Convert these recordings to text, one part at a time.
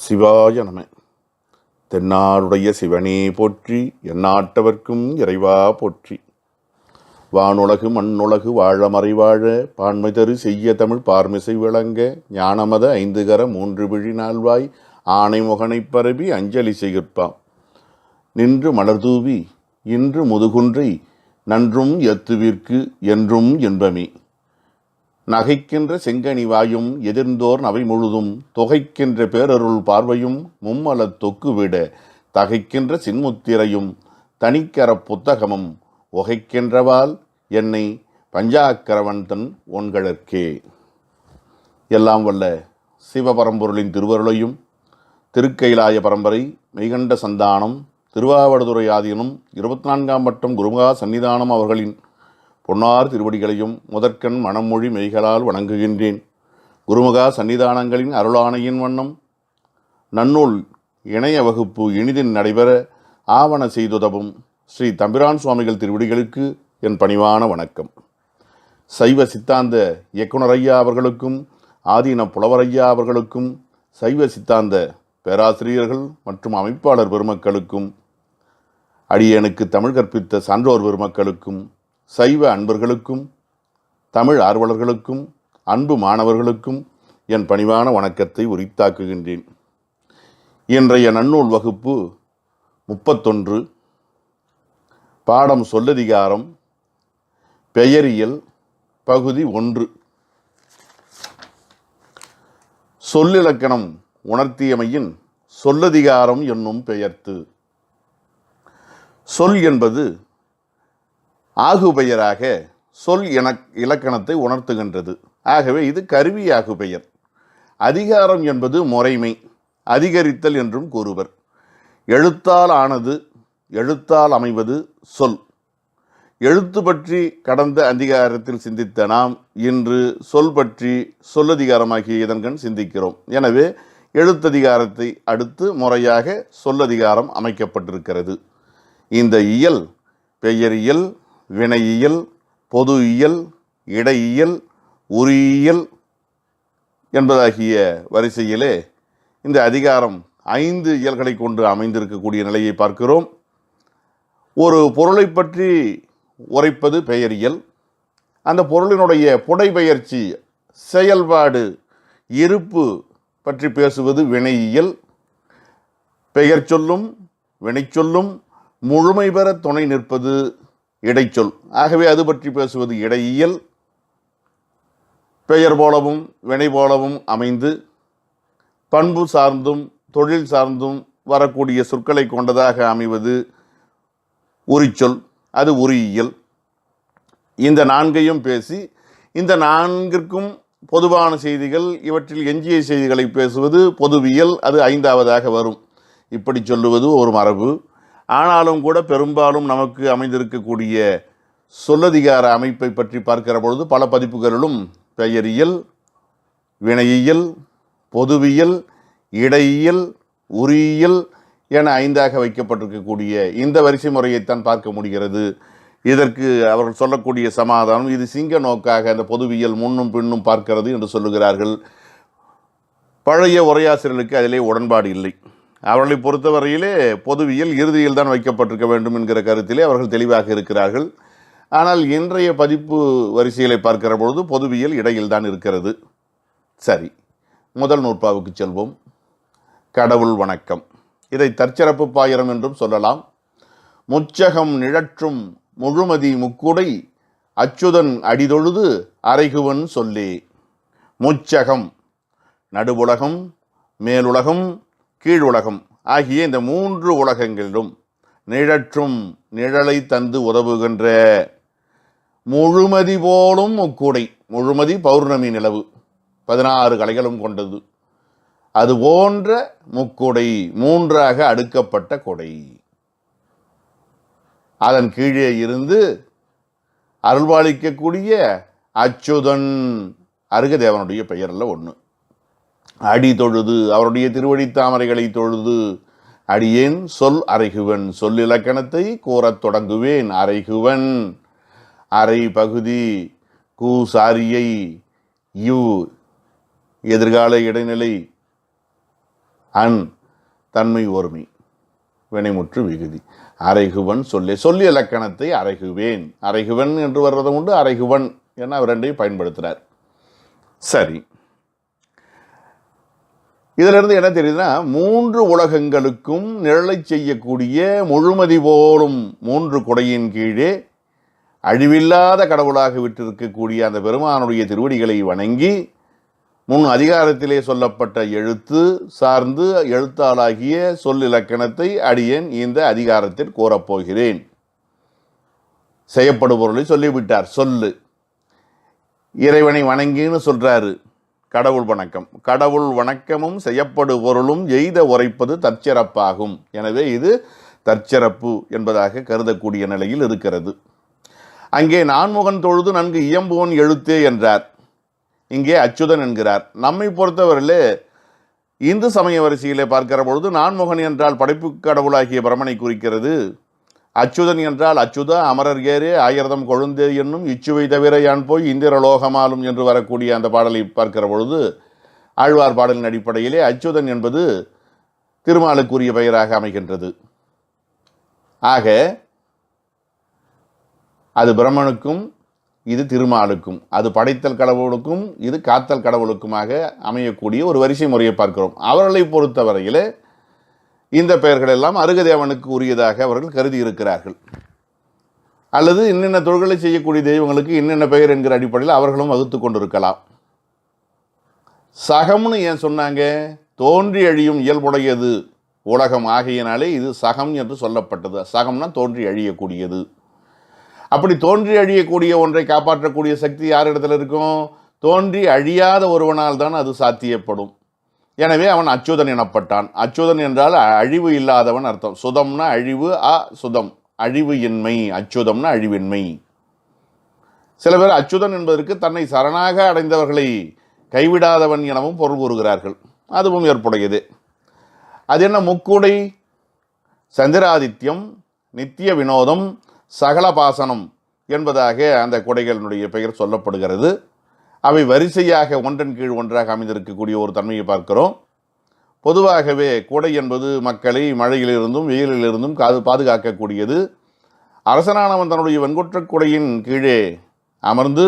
சிவாய நம. தென்னாடுடைய சிவனே போற்றி, எந்நாட்டவர்க்கும் இறைவா போற்றி. வானுலகு மண்ணுலகு வாழ மறைவாழ, பான்மை தரு செய்ய தமிழ் பார்மிசை விளங்க, ஞானமத ஐந்துகர மூன்று விழி நால்வாய், ஆனை முகனைப் பரவி அஞ்சலி செய்கிற்பாம். நின்று மலர்தூவி இன்று முதுகுன்றை, நன்றும் எத்துவிற்கு என்றும் இன்பமே. நகைக்கின்ற செங்கனி வாயும் எதிர்ந்தோர் நவை முழுதும், தொகைக்கின்ற பேரருள் பார்வையும் மும்மலத் தொக்குவிட, தகைக்கின்ற சின்முத்திரையும் தனிக்கரப் புத்தகமும், ஒகைக்கின்றவால் என்னை பஞ்சாக்கரவன் தன் ஒன்களற்கே. எல்லாம் வல்ல சிவபரம்பொருளின் திருவருளையும், திருக்கைலாய பரம்பரை மெய்கண்ட சந்தானம் திருவாவடுதுறை ஆதீனம் 24ஆம் வட்டம் குருமகா சன்னிதானம் அவர்களின் பொன்னார் திருவடிகளையும் முதற்கண் மனமொழி மெய்களால் வணங்குகின்றேன். குருமகா சன்னிதானங்களின் அருளாணையின் வண்ணம் நன்னூல் இணைய வகுப்பு இனிதின் நடைபெற ஆவண செய்துதவும் ஸ்ரீ தம்பிரான் சுவாமிகள் திருவடிகளுக்கு என் பணிவான வணக்கம். சைவ சித்தாந்த இயக்குனர் ஐயா அவர்களுக்கும், ஆதீன புலவரையா அவர்களுக்கும், சைவ சித்தாந்த பேராசிரியர்கள் மற்றும் அமைப்பாளர் பெருமக்களுக்கும், அடியனுக்கு தமிழ் கற்பித்த சான்றோர் பெருமக்களுக்கும், சைவ அன்பர்களுக்கும், தமிழ் ஆர்வலர்களுக்கும், அன்பு மாணவர்களுக்கும் என் பணிவான வணக்கத்தை உரித்தாக்குகின்றேன். இன்றைய நன்னூல் வகுப்பு 31, பாடம் சொல்லதிகாரம், பெயரியல், பகுதி 1. சொல்லிலக்கணம் உணர்த்தியமையின் சொல்லதிகாரம் என்னும் பெயர்த்து. சொல் என்பது ஆகுபெயராக சொல் இலக்கணத்தை உணர்த்துகின்றது. ஆகவே இது கருவி ஆகுபெயர். அதிகாரம் என்பது முறைமை, அதிகரித்தல் என்றும் கூறுவர். எழுத்தால் ஆனது, எழுத்தால் அமைவது சொல். எழுத்து பற்றி கடந்த அதிகாரத்தில் சிந்தித்த நாம் இன்று சொல் பற்றி சொல்லதிகாரமாகிய இதன்கண் சிந்திக்கிறோம். எனவே எழுத்ததிகாரத்தை அடுத்து முறையாக சொல்லதிகாரம் அமைக்கப்பட்டிருக்கிறது. இந்த இயல் பெயரியல், வினையியல், பொது இயல், இடையியல், உரியியல் என்பதாகிய வரிசையிலே இந்த அதிகாரம் 5 இயல்களை கொண்டு அமைந்திருக்கக்கூடிய நிலையை பார்க்கிறோம். ஒரு பொருளை பற்றி உரைப்பது பெயரியல். அந்த பொருளினுடைய புடைபெயர்ச்சி, செயல்பாடு, இருப்பு பற்றி பேசுவது வினையியல். பெயர் சொல்லும் வினைச்சொல்லும் முழுமை பெற துணை நிற்பது இடைச்சொல். ஆகவே அது பற்றி பேசுவது இடையியல். பெயர் போலவும் வினை போலவும் அமைந்து பண்பு சார்ந்தும் தொழில் சார்ந்தும் வரக்கூடிய சொற்களை கொண்டதாக அமைவது உரிச்சொல், அது உரியியல். இந்த 4ஐயும் பேசி இந்த 4ற்கும் பொதுவான செய்திகள், இவற்றில் எஞ்சிய செய்திகளை பேசுவது பொதுவியல், அது 5ஆவதாக வரும். இப்படி சொல்லுவது ஒரு மரபு. ஆனாலும் கூட பெரும்பாலும் நமக்கு அமைந்திருக்கக்கூடிய சொல்லதிகார அமைப்பை பற்றி பார்க்கிற பொழுது பல பதிப்புகளிலும் பெயரியல், வினையியல், பொதுவியல், இடையியல், உரியியல் என 5ஆக வைக்கப்பட்டிருக்கக்கூடிய இந்த வரிசை முறையைத்தான் பார்க்க முடிகிறது. இதற்கு அவர்கள் சொல்லக்கூடிய சமாதானம், இது சிங்க நோக்காக அந்த பொதுவியல் முன்னும் பின்னும் பார்க்கிறது என்று சொல்லுகிறார்கள். பழைய உரையாசிரியர்களுக்கு அதிலே உடன்பாடு இல்லை. அவர்களை பொறுத்தவரையிலே பொதுவியல் இறுதியில் தான் வைக்கப்பட்டிருக்க வேண்டும் என்கிற கருத்திலே அவர்கள் தெளிவாக இருக்கிறார்கள். ஆனால் இன்றைய பதிப்பு வரிசைகளை பார்க்கிற பொழுது பொதுவியல் இடையில் தான் இருக்கிறது. சரி, முதல் நூற்பாவுக்கு செல்வோம். கடவுள் வணக்கம். இதை தற்சிறப்பு பாயிரம் என்றும் சொல்லலாம். முச்சகம் நிழற்றும் முழுமதி முக்குடை, அச்சுதன் அடிதொழுது அறைகுவன் சொல்லே. முச்சகம், நடுவுலகம், மேலுலகம், கீழுலகம் ஆகிய இந்த 3 உலகங்களிலும் நிழற்றும், நிழலை தந்து உதவுகின்ற, முழுமதி போலும் முக்குடை, முழுமதி பௌர்ணமி நிலவு 16 கலைகளும் கொண்டது. அது போன்ற முக்குடை, 3ஆக அடுக்கப்பட்ட கொடை. அதன் கீழே இருந்து அருள்பாலிக்கக்கூடிய அச்சுதன், அருகதேவனுடைய பெயரில் ஒன்று. அடி தொழுது, அவருடைய திருவடி தாமரைகளை தொழுது அடியேன் சொல் அறைகுவன், சொல்லிலக்கணத்தை கூறத் தொடங்குவேன். அறைகுவன், அரை பகுதி, கூ சாரியை, யு எதிர்கால இடைநிலை, அன் தன்மை ஒருமை வினைமுற்று விகுதி. அறைகுவன் சொல்லி இலக்கணத்தை அறைகுவேன். அறைகுவன் என்று வர்றது உண்டு, அறைகுவன் என அவர் ரெண்டையும் பயன்படுத்துகிறார். சரி, இதிலிருந்து என்ன தெரியுதுன்னா, 3 உலகங்களுக்கும் நிழலை செய்யக்கூடிய முழுமதி போலும் 3 கொடையின் கீழே அழிவில்லாத கடவுளாக விட்டிருக்கக்கூடிய அந்த பெருமானுடைய திருவடிகளை வணங்கி முன் அதிகாரத்திலே சொல்லப்பட்ட எழுத்து சார்ந்து எழுத்தாளாகிய சொல்லிலக்கணத்தை அடியேன் இந்த அதிகாரத்தில் கூறப்போகிறேன். செய்யப்படுபொருளை சொல்லிவிட்டார். சொல்லு இறைவனை வணங்கின்னு சொல்றாரு. கடவுள் வணக்கம். கடவுள் வணக்கமும் செய்யப்படு பொருளும் எய்த உரைப்பது தற்சிறப்பாகும். எனவே இது தற்சிறப்பு என்பதாக கருதக்கூடிய நிலையில் இருக்கிறது. அங்கே நான்முகன் தொழுது நன்கு இயம்புவன் எழுத்தே என்றார். இங்கே அச்சுதன் என்கிறார். நம்மை பொறுத்தவரையிலே இந்து சமய வரிசையிலே பார்க்கிற பொழுது நான்முகன் என்றால் படைப்பு கடவுளாகிய பிரமனை குறிக்கிறது. அச்சுதன் என்றால் அச்சுத அமரர் ஏரே ஆயிரதம் கொழுந்தே என்னும் இச்சுவை தவிர யான் போய் இந்திரலோகமாலும் என்று வரக்கூடிய அந்த பாடலை பார்க்கிற பொழுது ஆழ்வார் பாடலின் அடிப்படையிலே அச்சுதன் என்பது திருமாலுக்குரிய பெயராக அமைகின்றது. ஆக அது பிரம்மனுக்கும் இது திருமாலுக்கும், அது படைத்தல் கடவுளுக்கும் இது காத்தல் கடவுளுக்குமாக அமையக்கூடிய ஒரு வரிசை முறையை பார்க்கிறோம். அவர்களை பொறுத்தவரையிலே இந்த பெயர்கள் எல்லாம் அருகதேவனுக்கு உரியதாக அவர்கள் கருதி இருக்கிறார்கள். அல்லது இன்னென்ன தொழில்களை செய்யக்கூடிய தெய்வங்களுக்கு இன்னென்ன பெயர் என்கிற அடிப்படையில் அவர்களும் வகுத்து கொண்டிருக்கலாம். சகம்னு ஏன் சொன்னாங்க? தோன்றி அழியும் இயல்புடையது உலகம் ஆகியனாலே இது சகம் என்று சொல்லப்பட்டது. சகம்னா தோன்றி அழியக்கூடியது. அப்படி தோன்றி அழியக்கூடிய ஒன்றை காப்பாற்றக்கூடிய சக்தி யாரிடத்தில் இருக்கும்? தோன்றி அழியாத ஒருவனால் தான் அது சாத்தியப்படும். எனவே அவன் அச்சுதன் எனப்பட்டான். அச்சுதன் என்றால் அழிவு இல்லாதவன் அர்த்தம். சுதம்னா அழிவு, சுதம் அழிவு இன்மை, அச்சுதம்னா அழிவின்மை. சில பேர் அச்சுதன் என்பதற்கு தன்னை சரணாக அடைந்தவர்களை கைவிடாதவன் எனவும் பொருள் கூறுகிறார்கள். அதுவும் ஏற்புடையது. அது என்ன? முக்குடை, சந்திராதித்யம், நித்திய வினோதம், சகலபாசனம் என்பதாக அந்த கொடைகளினுடைய பெயர் சொல்லப்படுகிறது. அவை வரிசையாக ஒன்றன் கீழ் ஒன்றாக அமைந்திருக்கக்கூடிய ஒரு தன்மையை பார்க்கிறோம். பொதுவாகவே கொடை என்பது மக்களை மழையிலிருந்தும் வெயிலிலிருந்தும் பாதுகாக்கக்கூடியது. அரசனானவன் தன்னுடைய வெண்கொற்ற கொடையின் கீழே அமர்ந்து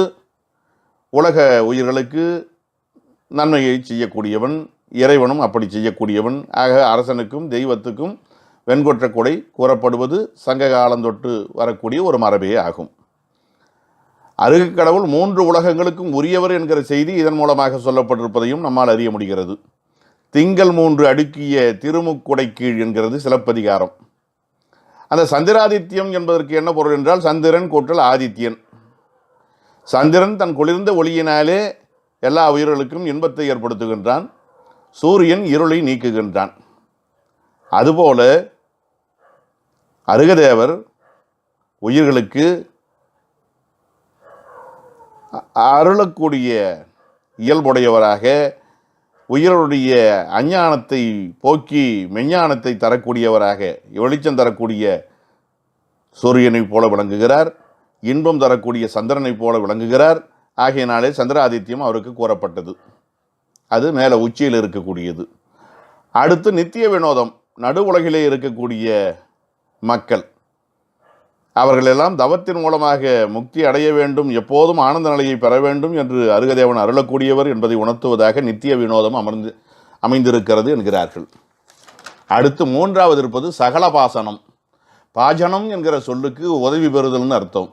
உலக உயிர்களுக்கு நன்மையை செய்யக்கூடியவன். இறைவனும் அப்படி செய்யக்கூடியவன். ஆக அரசனுக்கும் தெய்வத்துக்கும் வெண்கொற்ற கொடை கூறப்படுவது சங்க காலந்தொட்டு வரக்கூடிய ஒரு மரபே ஆகும். அருகு கடவுள் 3 உலகங்களுக்கும் உரியவர் என்கிற செய்தி இதன் மூலமாக சொல்லப்பட்டிருப்பதையும் நம்மால் அறிய முடிகிறது. திங்கள் 3 அடுக்கிய திருமுக்குடை கீழ் என்கிறது சிலப்பதிகாரம். அந்த சந்திராதித்யம் என்பதற்கு என்ன பொருள் என்றால் சந்திரன் கூட்டல் ஆதித்யன். சந்திரன் தன் குளிர்ந்த ஒளியினாலே எல்லா உயிர்களுக்கும் இன்பத்தை ஏற்படுத்துகின்றான். சூரியன் இருளை நீக்குகின்றான். அதுபோல அருகதேவர் உயிர்களுக்கு அருளக்கூடிய இயல்புடையவராக உயிர்களுடைய அஞ்ஞானத்தை போக்கி மெஞ்ஞானத்தை தரக்கூடியவராக வெளிச்சம் தரக்கூடிய சூரியனைப் போல விளங்குகிறார். இன்பம் தரக்கூடிய சந்திரனைப் போல விளங்குகிறார். ஆகையினாலே சந்திராதித்யம் அவருக்கு கூறப்பட்டது. அது மேலே உச்சியில் இருக்கக்கூடியது. அடுத்து நித்திய வினோதம், நடு உலகிலே இருக்கக்கூடிய மக்கள் அவர்களெல்லாம் தவத்தின் மூலமாக முக்தி அடைய வேண்டும், எப்போதும் ஆனந்த நிலையை பெற வேண்டும் என்று அருகதேவன் அருளக்கூடியவர் என்பதை உணர்த்துவதாக நித்திய வினோதம் அமைந்திருக்கிறது என்கிறார்கள். அடுத்து 3வது இருப்பது சகல பாசனம். பாஜனம் என்கிற சொல்லுக்கு உதவி பெறுதல்னு அர்த்தம்.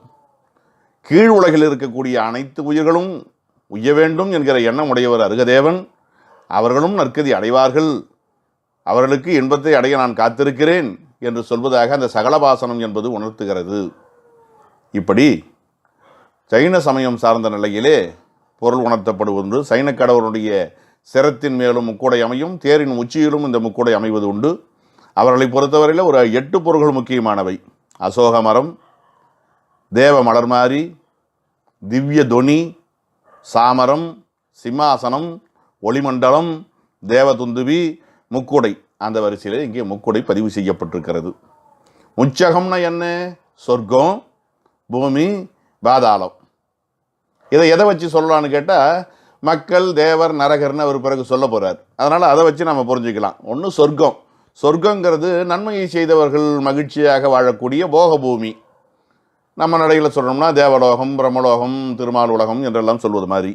கீழ் உலகில் இருக்கக்கூடிய அனைத்து உயிர்களும் உய்ய வேண்டும் என்கிற எண்ணம் உடையவர் அருகதேவன். அவர்களும் நற்கதி அடைவார்கள், அவர்களுக்கு இன்பத்தை அடைய நான் காத்திருக்கிறேன் என்று சொல்வதாக அந்த சகலபாசனம் என்பது உணர்த்துகிறது. இப்படி சைன சமயம் சார்ந்த நிலையிலே பொருள் உணர்த்தப்படுவது. சைன கடவுளுடைய சிரத்தின் மேலும் முக்கூடை அமையும், தேரின் உச்சியிலும் இந்த முக்கூடை அமைவது உண்டு. அவர்களை பொறுத்தவரையில் ஒரு 8 பொருள்கள் முக்கியமானவை. அசோக மரம், தேவ மலர்மாரி, திவ்ய தொனி, சாமரம், சிம்மாசனம், ஒளிமண்டலம், தேவதுந்துவி, முக்குடை. அந்த வரிசையில் இங்கே முக்குடை பதிவு செய்யப்பட்டிருக்கிறது. முச்சகம்னா என்ன? சொர்க்கம், பூமி, பாதாளம். இதை எதை வச்சு சொல்லலான்னு கேட்டால், மக்கள், தேவர், நரகர்னு அவர் பிறகு சொல்ல போகிறார். அதனால் அதை வச்சு நம்ம புரிஞ்சுக்கலாம். ஒன்று சொர்க்கம். சொர்க்கங்கிறது நன்மையை செய்தவர்கள் மகிழ்ச்சியாக வாழக்கூடிய போகபூமி. நம்ம நடையில் சொல்லணும்னா தேவலோகம், பிரம்மலோகம், திருமால் உலகம் என்றெல்லாம் சொல்வது மாதிரி.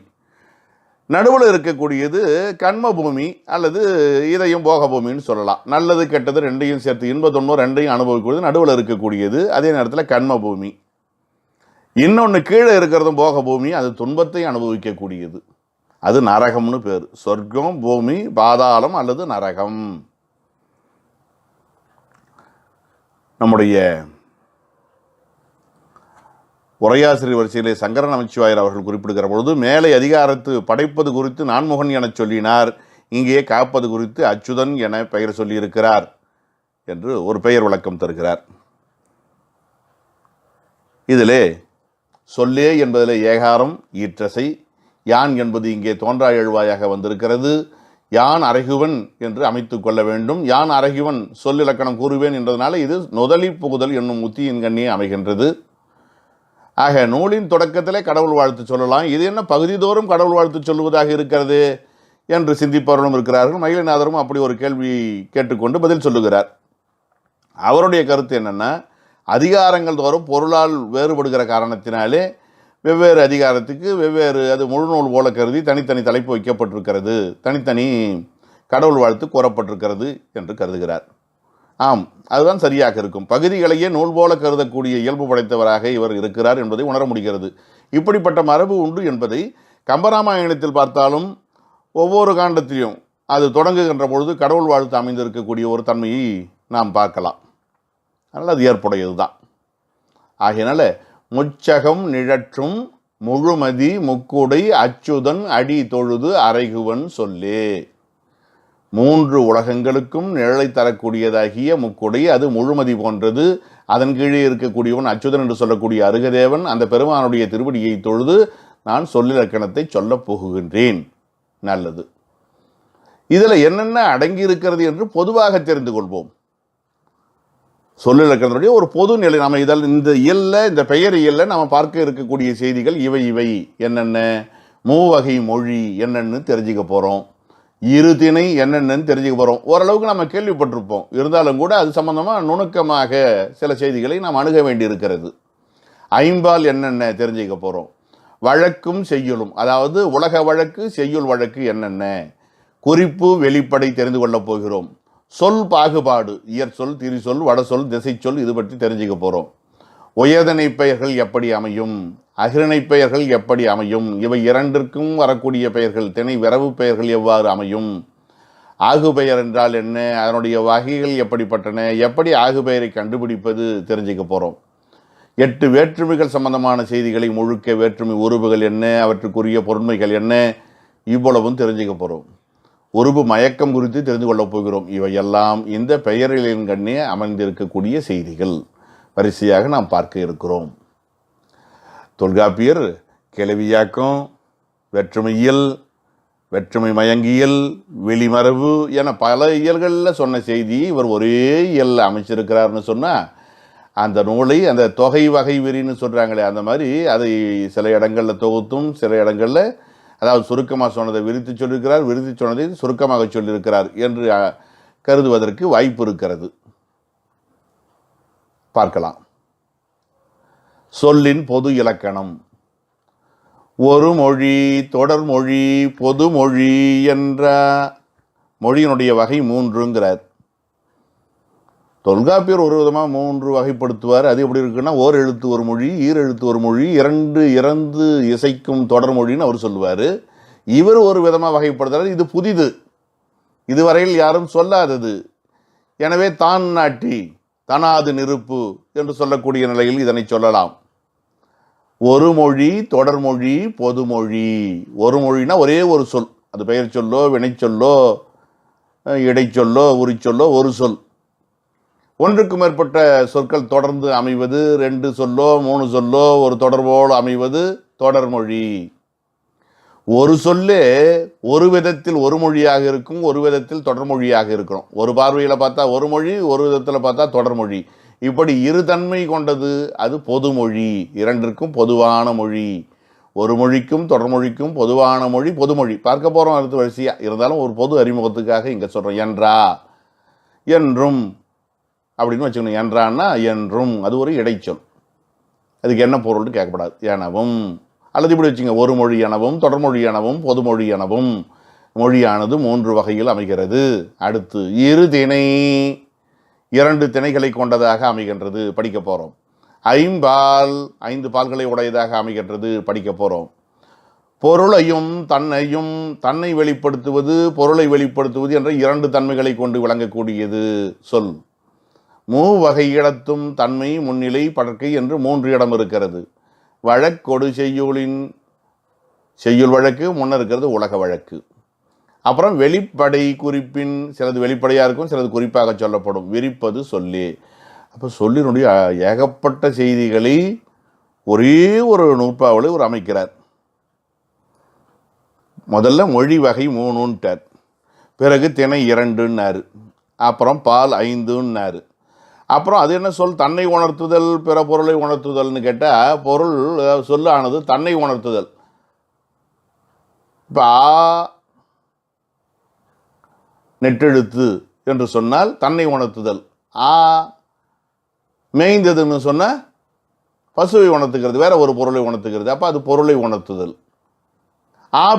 நடுவில் இருக்கக்கூடியது கண்மபூமி அல்லது இதையும் போகபூமின்னு சொல்லலாம். நல்லது கெட்டது ரெண்டையும் சேர்த்து, இன்ப துன்பம் ரெண்டையும் அனுபவிக்கூடியது நடுவில் இருக்கக்கூடியது. அதே நேரத்தில் கண்மபூமி. இன்னொன்று கீழே இருக்கிறதும் போகபூமி, அது துன்பத்தை அனுபவிக்கக்கூடியது. அது நரகம்னு பேர். சொர்க்கம், பூமி, பாதாளம் அல்லது நரகம். நம்முடைய உரையாசிரியர் வரிசையிலே சங்கர நமச்சிவாயர் அவர்கள் குறிப்பிடுகிற பொழுது, மேலே அதிகாரத்து படைப்பது குறித்து நான்முகன் என சொல்லினார், இங்கே காப்பது குறித்து அச்சுதன் என பெயர் சொல்லியிருக்கிறார் என்று ஒரு பெயர் விளக்கம் தருகிறார். இதிலே சொல்லே என்பதிலே ஏகாரம் ஈற்றசை, யான் என்பது இங்கே தோன்றா எழுவாயாக வந்திருக்கிறது. யான் அரைகுவன் என்று அமைத்து கொள்ள வேண்டும். யான் அரைகுவன் சொல்லிலக்கணம் கூறுவேன் என்றதுனால இது நுதலி புகுதல் என்னும் உத்தியின் கண்ணியே அமைகின்றது. ஆக நூலின் தொடக்கத்திலே கடவுள் வாழ்த்து சொல்லலாம். இது என்ன பகுதிதோறும் கடவுள் வாழ்த்து சொல்லுவதாக இருக்கிறது என்று சிந்திப்பவர்களும் இருக்கிறார்கள். மயிலநாதரும் அப்படி ஒரு கேள்வி கேட்டுக்கொண்டு பதில் சொல்லுகிறார். அவருடைய கருத்து என்னென்னா, அதிகாரங்கள் தோறும் பொருளால் வேறுபடுகிற காரணத்தினாலே வெவ்வேறு அதிகாரத்துக்கு வெவ்வேறு, அது முழுநூல் போல கருதி தனித்தனி தலைப்பு வைக்கப்பட்டிருக்கிறது, தனித்தனி கடவுள் வாழ்த்து கூறப்பட்டிருக்கிறது என்று கருதுகிறார். ஆம், அதுதான் சரியாக இருக்கும். பகுதிகளையே நூல் போல கருதக்கூடிய இயல்பு படைத்தவராக இவர் இருக்கிறார் என்பதை உணர முடிகிறது. இப்படிப்பட்ட மரபு உண்டு என்பதை கம்பராமாயணத்தில் பார்த்தாலும் ஒவ்வொரு காண்டத்திலையும் அது தொடங்குகின்ற பொழுது கடவுள் வாழ்த்து அமைந்திருக்கக்கூடிய ஒரு தன்மையை நாம் பார்க்கலாம். அதனால் அது ஏற்புடையது தான். ஆகையினால முச்சகம் நிழற்றும் முழுமதி முக்குடை அச்சுதன் அடி தொழுது அரைகுவன் சொல்லே. மூன்று உலகங்களுக்கும் நிழலை தரக்கூடியதாகிய முக்குடை, அது முழுமதி போன்றது. அதன் கீழே இருக்கக்கூடியவன் அச்சுதன் என்று சொல்லக்கூடிய அருகதேவன். அந்த பெருமானுடைய திருவடியை தொழுது நான் சொல்லிலக்கணத்தை சொல்லப் போகுகின்றேன். நல்லது. இதில் என்னென்ன அடங்கி இருக்கிறது என்று பொதுவாக தெரிந்து கொள்வோம். சொல்லிலக்கணத்துடைய ஒரு பொது நிலை, நம்ம இதில் இந்த இயல்ல, இந்த பெயர் இயல்ல நம்ம பார்க்க இருக்கக்கூடிய செய்திகள் இவை என்னென்ன, மூவகை மொழி என்னென்னு தெரிஞ்சுக்க போகிறோம், இருதிணை என்னென்னு தெரிஞ்சுக்க போகிறோம். ஓரளவுக்கு நம்ம கேள்விப்பட்டிருப்போம். இருந்தாலும் கூட அது சம்பந்தமாக நுணுக்கமாக சில செய்திகளை நாம் அணுக வேண்டியிருக்கிறது. ஐம்பால் என்னென்ன தெரிஞ்சுக்க போகிறோம். வழக்கும் செய்யுளும், அதாவது உலக வழக்கு செய்யுள் வழக்கு என்னென்ன, குறிப்பு வெளிப்படை தெரிந்து கொள்ளப் போகிறோம். சொல் பாகுபாடு, இயற்சொல், திரிசொல், வடசொல், திசைச்சொல், இது பற்றி தெரிஞ்சுக்க போகிறோம். உயர்தனை பெயர்கள் எப்படி அமையும், அகிரணை பெயர்கள் எப்படி அமையும், இவை இரண்டிற்கும் வரக்கூடிய பெயர்கள், திணை விரவு பெயர்கள் எவ்வாறு அமையும், ஆகு பெயர் என்றால் என்ன, அதனுடைய வகைகள் எப்படிப்பட்டன, எப்படி ஆகு பெயரை கண்டுபிடிப்பது தெரிஞ்சுக்க போகிறோம். 8 வேற்றுமைகள் சம்பந்தமான செய்திகளை முழுக்க, வேற்றுமை உருவுகள் என்ன, அவற்றுக்குரிய பொருண்மைகள் என்ன, இவ்வளவும் தெரிஞ்சுக்க போகிறோம். உருபு மயக்கம் குறித்து தெரிந்து கொள்ளப் போகிறோம். இவையெல்லாம் இந்த பெயர்களின் கண்ணே அமைந்திருக்கக்கூடிய செய்திகள் வரிசையாக நாம் பார்க்க இருக்கிறோம். தொல்காப்பியர் கிளவியாக்கம், வேற்றுமையியல், வேற்றுமை மயங்கியல், வெளிமரபு என பல இயல்களில் சொன்ன செய்தியை இவர் ஒரே இயலில் அமைச்சிருக்கிறார்னு சொன்னால், அந்த நூலை அந்த தொகை வகை விரின்னு சொல்கிறாங்களே, அந்த மாதிரி அதை சில இடங்களில் தொகுத்தும் சில இடங்களில், அதாவது சுருக்கமாக சொன்னதை விரித்து சொல்லியிருக்கிறார், விரித்து சொன்னதை சுருக்கமாக சொல்லியிருக்கிறார் என்று கருதுவதற்கு வாய்ப்பு இருக்கிறது. பார்க்கலாம். சொல்லின் பொது இலக்கணம். ஒரு மொழி, தொடர்மொழி, பொதுமொழி என்ற மொழியினுடைய வகை 3ங்கிறார். தொல்காப்பியர் ஒரு விதமாக 3 வகைப்படுத்துவார். அது எப்படி இருக்குன்னா, ஓர் எழுத்து ஒரு மொழி, ஈரெழுத்து ஒரு மொழி, 2 இறந்து இசைக்கும் தொடர்மொழின்னு அவர் சொல்லுவார். இவர் ஒரு விதமாக வகைப்படுத்துறார். இது புதிது, இதுவரையில் யாரும் சொல்லாதது. எனவே தான் நாட்டி தனாது நெருப்பு என்று சொல்லக்கூடிய நிலையில் இதனை சொல்லலாம். ஒரு மொழி, தொடர்மொழி, பொதுமொழி. ஒரு மொழினா ஒரே ஒரு சொல், அது பெயர் சொல்லோ, வினைச்சொல்லோ, இடைச்சொல்லோ, உரிச்சொல்லோ, ஒரு சொல். ஒன்றுக்கு மேற்பட்ட சொற்கள் தொடர்ந்து அமைவது, 2 சொல்லோ 3 சொல்லோ ஒரு தொடர்போடு அமைவது தொடர்மொழி. ஒரு சொல்லே ஒரு விதத்தில் ஒரு மொழியாக இருக்கும், ஒரு விதத்தில் தொடர்மொழியாக இருக்கும். ஒரு பார்வையில் பார்த்தா ஒரு மொழி, ஒரு விதத்தில் பார்த்தா தொடர்மொழி. இப்படி இருதன்மை கொண்டது அது பொதுமொழி, இரண்டிற்கும் பொதுவான மொழி. ஒரு மொழிக்கும் தொடர்மொழிக்கும் பொதுவான மொழி பொதுமொழி பார்க்க போகிறோம் அடுத்த வரிசையாக. இருந்தாலும் ஒரு பொது அறிமுகத்துக்காக இங்கே சொல்கிறோம். என்றா, என்றும் அப்படின்னு வச்சுக்கணும். என்றான்னா என்றும், அது ஒரு இடைச்சொல். அதுக்கு என்ன பொருள்னு கேட்கப்படாது. எனவும், அல்லது இப்படி வச்சுங்க, ஒரு மொழி எனவும் தொடர்மொழி எனவும் பொதுமொழி எனவும். மொழியானது 3 வகையில் அமைகிறது. அடுத்து இரு திணை, 2 திணைகளை கொண்டதாக அமைகின்றது, படிக்க போகிறோம். ஐம்பால், 5 பால்களை உடையதாக அமைகின்றது, படிக்க போகிறோம். பொருளையும் தன்னையும், தன்னை வெளிப்படுத்துவது பொருளை வெளிப்படுத்துவது என்ற 2 தன்மைகளை கொண்டு விளங்கக்கூடியது சொல். மூவகை இடத்தும் தன்மை முன்னிலை படற்கை என்று 3 இடம் இருக்கிறது. வழக்கொடு செய்யுளின், செய்யுள் வழக்கு முன்ன இருக்கிறது உலக வழக்கு. அப்புறம் வெளிப்படை குறிப்பின், சிலது வெளிப்படையாக இருக்கும், சிலது குறிப்பாக சொல்லப்படும். விரிப்பது சொல்லே. அப்போ சொல்லினுடைய ஏகப்பட்ட செய்திகளை ஒரே ஒரு நூற்பாவில் ஒரு அமைக்கிறார். முதல்ல மொழி வகை 3ன்ட்டார், பிறகு திணை 2ன்னாரு, அப்புறம் பால் 5ன்னாரு. அப்புறம் அது என்ன சொல், தன்னை உணர்த்துதல் பிற பொருளை உணர்த்துதல்னு கேட்டால், பொருள் சொல்லானது தன்னை உணர்த்துதல். இப்போ நெட்டெழுத்து என்று சொன்னால் தன்னை உணர்த்துதல். மேய்ந்ததுன்னு சொன்னால் பசுவை உணர்த்துகிறது, வேற ஒரு பொருளை உணர்த்துகிறது. அப்போ அது பொருளை உணர்த்துதல்.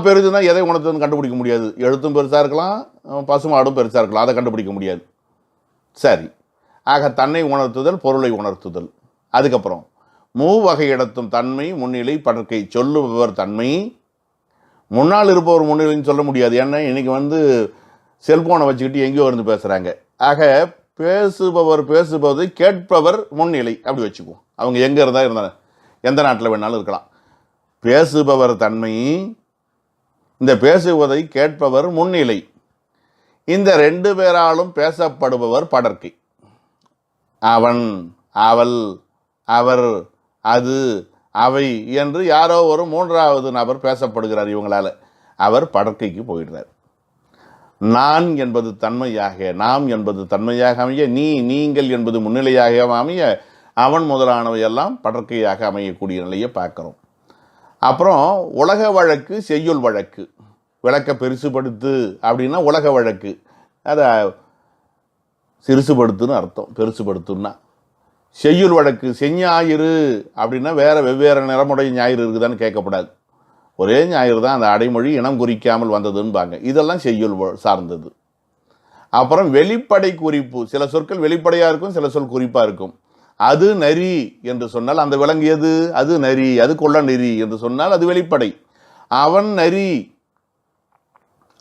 பெருதுன்னா எதை உணர்த்துதுன்னு கண்டுபிடிக்க முடியாது. எழுத்தும் பெருசாக இருக்கலாம், பசுமாடும் பெருசாக இருக்கலாம், அதை கண்டுபிடிக்க முடியாது. சரி, ஆக தன்னை உணர்த்துதல் பொருளை உணர்த்துதல். அதுக்கப்புறம் மூவகை இடத்தும் தன்மை முன்னிலை படற்கை. சொல்லுபவர் தன்மை, முன்னால் இருப்பவர் முன்னிலைன்னு சொல்ல முடியாது. ஏன்னா இன்னைக்கு செல்போனை வச்சுக்கிட்டு எங்கேயோ இருந்து பேசுகிறாங்க. ஆக பேசுபவதை கேட்பவர் முன்னிலை அப்படி வச்சுக்குவோம். அவங்க எங்கே இருந்தாலும் எந்த நாட்டில் வேணாலும் இருக்கலாம். பேசுபவர் தன்மை, இந்த பேசுவதை கேட்பவர் முன்னிலை. இந்த 2 பேராலும் பேசப்படுபவர் படற்கை. அவன், அவள், அவர், அது, அவை என்று யாரோ ஒரு 3வது நபர் பேசப்படுகிறார் இவங்களால. அவர் படற்கைக்கு போயிடுறார். நான் என்பது தன்மையாக, நாம் என்பது தன்மையாக அமைய, நீங்கள் என்பது முன்னிலையாக அமைய, அவன் முதலானவை எல்லாம் படற்கையாக அமையக்கூடிய நிலையை பார்க்குறோம். அப்புறம் உலக வழக்கு செய்யுள் வழக்கு. விளக்க பெருசுபடுத்து அப்படின்னா உலக வழக்கு, அதை சிறுசுபடுத்துன்னு அர்த்தம். பெருசுபடுத்துன்னா செய்யுள் வழக்கு. செஞ்ஞாயிறு அப்படின்னா வேற வெவ்வேறு நிறமுடைய ஞாயிறு இருக்குதான்னு கேட்கப்படாது. ஒரே ஞாயிறு தான், அந்த அடைமொழி இனம் குறிக்காமல் வந்ததுன்பாங்க. இதெல்லாம் செய்யுள் சார்ந்தது. அப்புறம் வெளிப்படை குறிப்பு. சில சொற்கள் வெளிப்படையாக இருக்கும், சில சொல் குறிப்பாக இருக்கும். அது நரி என்று சொன்னால் அந்த விலங்கியது அது நரி, அது கொள்ள நெறி என்று சொன்னால் அது வெளிப்படை. அவன் நரி,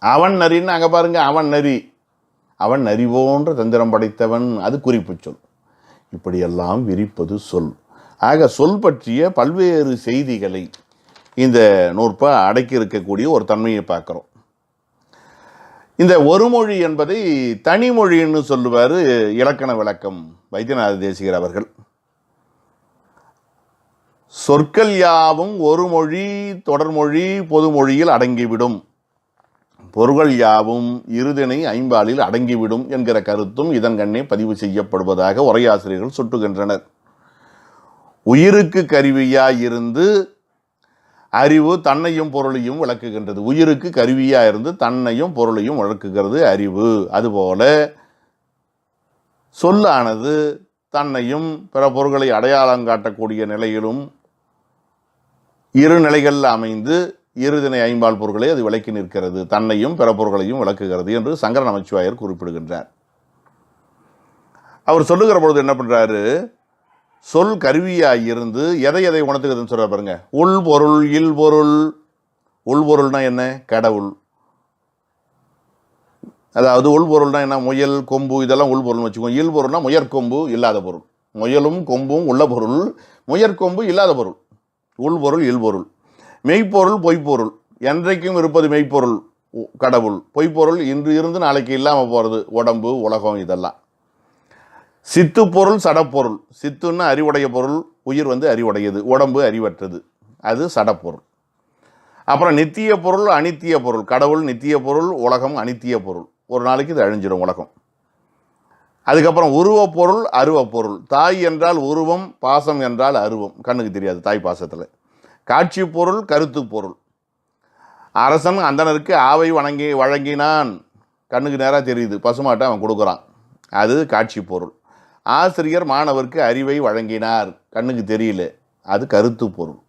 அவன் நரின்னு அங்கே பாருங்க, அவன் நரி, அவன் நரி போன்ற தந்திரம் படைத்தவன், அது குறிப்பு சொல். இப்படியெல்லாம் விரிப்பது சொல். ஆக சொல் பற்றிய பல்வேறு செய்திகளை இந்த நூற்பா அடக்கி இருக்கக்கூடிய ஒரு தன்மையை பார்க்குறோம். இந்த ஒரு மொழி என்பதை தனிமொழின்னு சொல்லுவார் இலக்கண விளக்கம் வைத்தியநாத தேசிகர் அவர்கள். சொற்கள் யாவும் ஒரு மொழி தொடர்மொழி பொதுமொழியில் அடங்கிவிடும், பொருள்கள் யாவும் இருதிணை ஐம்பாலில் அடங்கிவிடும் என்கிற கருத்தும் இதன் கண்ணே பதிவு செய்யப்படுவதாக உரையாசிரியர்கள் சுட்டுகின்றனர். உயிருக்கு கருவியாயிருந்து அறிவு தன்னையும் பொருளையும் விளக்குகின்றது. உயிருக்கு கருவியாக இருந்து தன்னையும் பொருளையும் விளக்குகிறது அறிவு. அதுபோல சொல்லானது தன்னையும் பிற பொருள்களை அடையாளம் காட்டக்கூடிய நிலையிலும் 2 நிலைகளில் அமைந்து இருதிணை ஐம்பால் பொருள்களை அது விளக்கி நிற்கிறது, தன்னையும் பிற பொருள்களையும் விளக்குகிறது என்று சங்கர நமச்சிவாயர் குறிப்பிடுகின்றார். அவர் சொல்லுகிற பொழுது என்ன பண்றாரு, சொல் கருவியாய் இருந்து எதை எதை உணர்த்துகிறதுன்னு சொல்ற பாருங்க. உள் பொருள் இல் பொருள். உள் பொருள்னா என்ன, கடவுள். அதாவது உள் பொருள்னா என்ன, முயல் கொம்பு இதெல்லாம் உள் பொருள்னு வச்சுக்கோங்க. இல் பொருள்னா முயற்கொம்பு இல்லாத பொருள். முயலும் கொம்பும் உள்ள பொருள், முயற்கொம்பு இல்லாத பொருள். உள் பொருள் இல் பொருள். மெய்ப்பொருள் பொய்ப்பொருள். என்றைக்கும் இருப்பது மெய்ப்பொருள் கடவுள். பொய்ப்பொருள் இன்று இருந்து நாளைக்கு இல்லாமல் போகிறது உடம்பு உலகம் இதெல்லாம். சித்து பொருள் சடப்பொருள். சித்துன்னா அறிவுடைய பொருள், உயிர் அறிவுடையது, உடம்பு அறிவற்றது, அது சடப்பொருள். அப்புறம் நித்திய பொருள் அனித்திய பொருள். கடவுள் நித்திய பொருள், உலகம் அனித்திய பொருள். ஒரு நாளைக்கு இது அழிஞ்சிடும் உலகம். அதுக்கப்புறம் உருவப் பொருள் அருவப் பொருள். தாய் என்றால் உருவம், பாசம் என்றால் அருவம். கண்ணுக்கு தெரியாது தாய் பாசத்தில். காட்சி பொருள், கருத்து பொருள். அரசன் அந்தணருக்கு ஆவை வழங்கினான், கண்ணுக்கு நேராக தெரியுது, பசுமாட்டை அவன் கொடுக்குறான், அது காட்சி பொருள். ஆசிரியர் மாணவருக்கு அறிவை வழங்கினார், கண்ணுக்கு தெரியல, அது கருத்து பொருள்.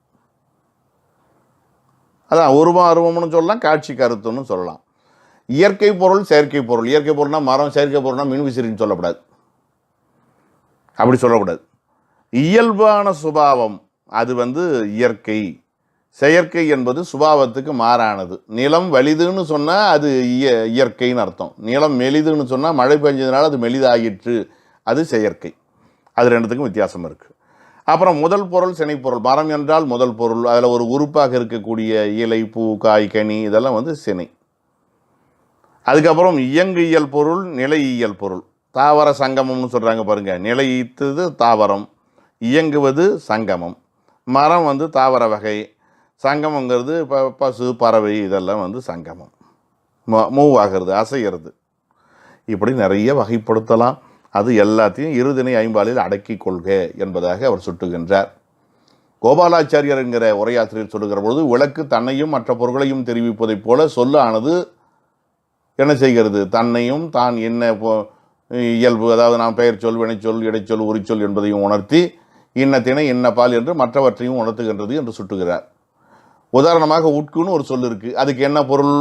அதான் உருவம் அருவம்னு சொல்லலாம், காட்சி கருத்துன்னு சொல்லலாம். இயற்கை பொருள், செயற்கை பொருள். இயற்கை பொருள்னா மரம், செயற்கை பொருள்னா மின்விசிறின்னு சொல்லக்கூடாது, அப்படி சொல்லக்கூடாது. இயல்பான சுபாவம் அது இயற்கை. செயற்கை என்பது சுபாவத்துக்கு மாறானது. நிலம் வலிதுன்னு சொன்னால் அது இயற்கைன்னு அர்த்தம். நிலம் மெலிதுன்னு சொன்னால் மழை பெஞ்சதுனால அது மெலிதாகிற்று, அது செயற்கை. அது ரெண்டுத்துக்கும் வித்தியாசம் இருக்குது. அப்புறம் முதல் பொருள், சினைப்பொருள். மரம் என்றால் முதல் பொருள், அதில் ஒரு உறுப்பாக இருக்கக்கூடிய இலை, பூ, காய், கனி இதெல்லாம் சினை. அதுக்கப்புறம் இயங்கியல் பொருள், நிலையியல் பொருள். தாவர சங்கமம்னு சொல்கிறாங்க பாருங்க. நிலைத்தது தாவரம், இயங்குவது சங்கமம். மரம் தாவர வகை, சங்கமங்கிறது பசு, பறவை, இதெல்லாம் சங்கமம். மூவ் ஆகிறது, அசைகிறது. இப்படி நிறைய வகைப்படுத்தலாம். அது எல்லாத்தையும் இருதினை ஐம்பாலில் அடக்கி கொள்க என்பதாக அவர் சுட்டுகின்றார். கோபாலாச்சாரியர் என்கிற உரையாசிரியர் சொல்லுகிற பொழுது, விளக்கு தன்னையும் மற்ற பொருள்களையும் தெரிவிப்பதைப் போல சொல்லானது என்ன செய்கிறது, தன்னையும் தான் என்ன இயல்பு, அதாவது நாம் பெயர் சொல், வினைச்சொல், இடைச்சொல், உரிச்சொல் என்பதையும் உணர்த்தி இன்ன திணை இன்ன பால் என்று மற்றவற்றையும் உணர்த்துகின்றது என்று சுட்டுகிறார். உதாரணமாக உட்குன்னு ஒரு சொல் இருக்குது, அதுக்கு என்ன பொருள்,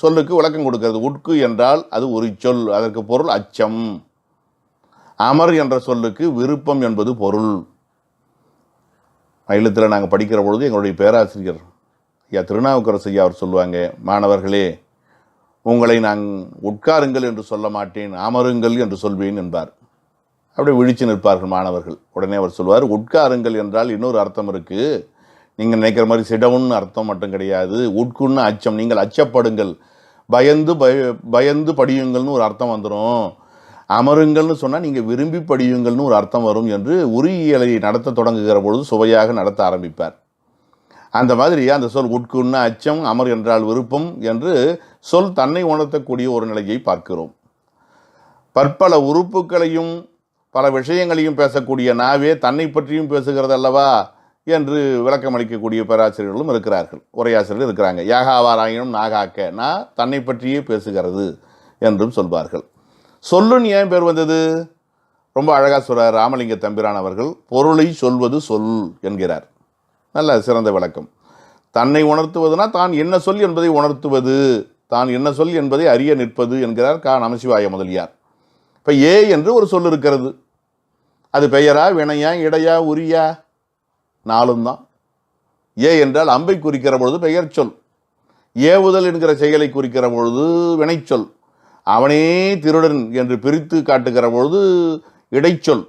சொல்லுக்கு விளக்கம் கொடுக்கிறது. உட்கு என்றால் அது உரிச்சொல், அதற்கு பொருள் அச்சம். அமர் என்ற சொல்லுக்கு விருப்பம் என்பது பொருள். மயிலத்தில் நாங்கள் படிக்கிற பொழுது எங்களுடைய பேராசிரியர் ஐயா திருநாவுக்கரசு ஐயா அவர் சொல்லுவாங்க, மாணவர்களே, உங்களை நான் உட்காருங்கள் என்று சொல்ல மாட்டேன், அமருங்கள் என்று சொல்வேன் என்பார். அப்படியே விழிச்சு நிற்பார்கள் மாணவர்கள். உடனே அவர் சொல்வார், உட்காருங்கள் என்றால் இன்னொரு அர்த்தம் இருக்குது, நீங்கள் நினைக்கிற மாதிரி சிடவுன்னு அர்த்தம் மட்டும் கிடையாது. உட்குன்னு அச்சம், நீங்கள் அச்சப்படுங்கள், பயந்து படியுங்கள்னு ஒரு அர்த்தம் வந்துடும். அமருங்கள்னு சொன்னால் நீங்கள் விரும்பி படியுங்கள்னு ஒரு அர்த்தம் வரும் என்று உரியியலை நடத்த தொடங்குகிற பொழுது சுவையாக நடத்த ஆரம்பிப்பார். அந்த மாதிரி அந்த சொல் உட்குன்னு அச்சம், அமர் என்றால் விருப்பம் என்று சொல் தன்னை உணர்த்தக்கூடிய ஒரு நிலையை பார்க்கிறோம். பற்பல உறுப்புகளையும் பல விஷயங்களையும் பேசக்கூடிய நாவே தன்னை பற்றியும் பேசுகிறது அல்லவா என்று விளக்கம் அளிக்கக்கூடிய பேராசிரியர்களும் இருக்கிறார்கள், உரையாசிரியர்கள் இருக்கிறாங்க. யாகாவாராயினும் நாகாக்க, நான் தன்னை பற்றியே பேசுகிறது என்றும் சொல்வார்கள். சொல்லுன்னு ஏன் பேர் வந்தது, ரொம்ப அழகாக சொல்கிறார் ராமலிங்க தம்பிரான் அவர்கள். பொருளை சொல்வது சொல் என்கிறார். நல்ல சிறந்த விளக்கம். தன்னை உணர்த்துவதுனா தான் என்ன சொல் என்பதை உணர்த்துவது, தான் என்ன சொல் என்பதை அறிய நிற்பது என்கிறார் கா நமசிவாய முதலியார். இப்போ ஏ என்று ஒரு சொல் இருக்கிறது, அது பெயரா, வினையா, இடையா, உரியா, நாளும் தான். ஏ என்றால் அம்பை குறிக்கிற பொழுது பெயர் சொல், ஏவுதல் என்கிற செயலை குறிக்கிற பொழுது வினைச்சொல், அவனே திருடன் என்று பிரித்து காட்டுகிற பொழுது இடைச்சொல்,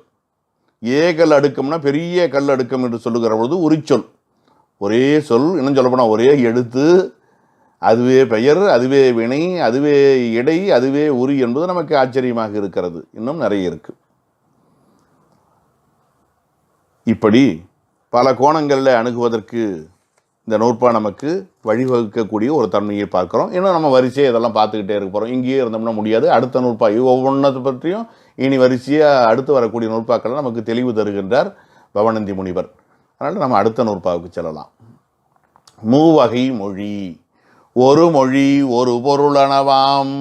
ஏகல் அடுக்கம்னா பெரிய கல் அடுக்கம் என்று சொல்லுகிற பொழுது உரிச்சொல். ஒரே சொல், இன்னும் சொல்லப்போனால் ஒரே எழுத்து, அதுவே பெயர், அதுவே வினை, அதுவே இடை, அதுவே உரி என்பது நமக்கு ஆச்சரியமாக இருக்கிறது. இன்னும் நிறைய இருக்கு. இப்படி பல கோணங்களில் அணுகுவதற்கு இந்த நூற்பா நமக்கு வழிவகுக்கக்கூடிய ஒரு தன்மையை பார்க்குறோம். இன்னும் நம்ம வரிசையை இதெல்லாம் பார்த்துக்கிட்டே இருக்க போகிறோம். இங்கேயே இருந்தோம்னா முடியாது. அடுத்த நூற்பா ஒவ்வொன்றத்தை பற்றியும் இனி வரிசையாக அடுத்து வரக்கூடிய நூற்பாக்களை நமக்கு தெளிவு தருகின்றார் பவனந்தி முனிவர். அதனால் நம்ம அடுத்த நூற்பாவுக்கு செல்லலாம். மூவகை மொழி, ஒரு மொழி ஒரு பொருளனவாம்,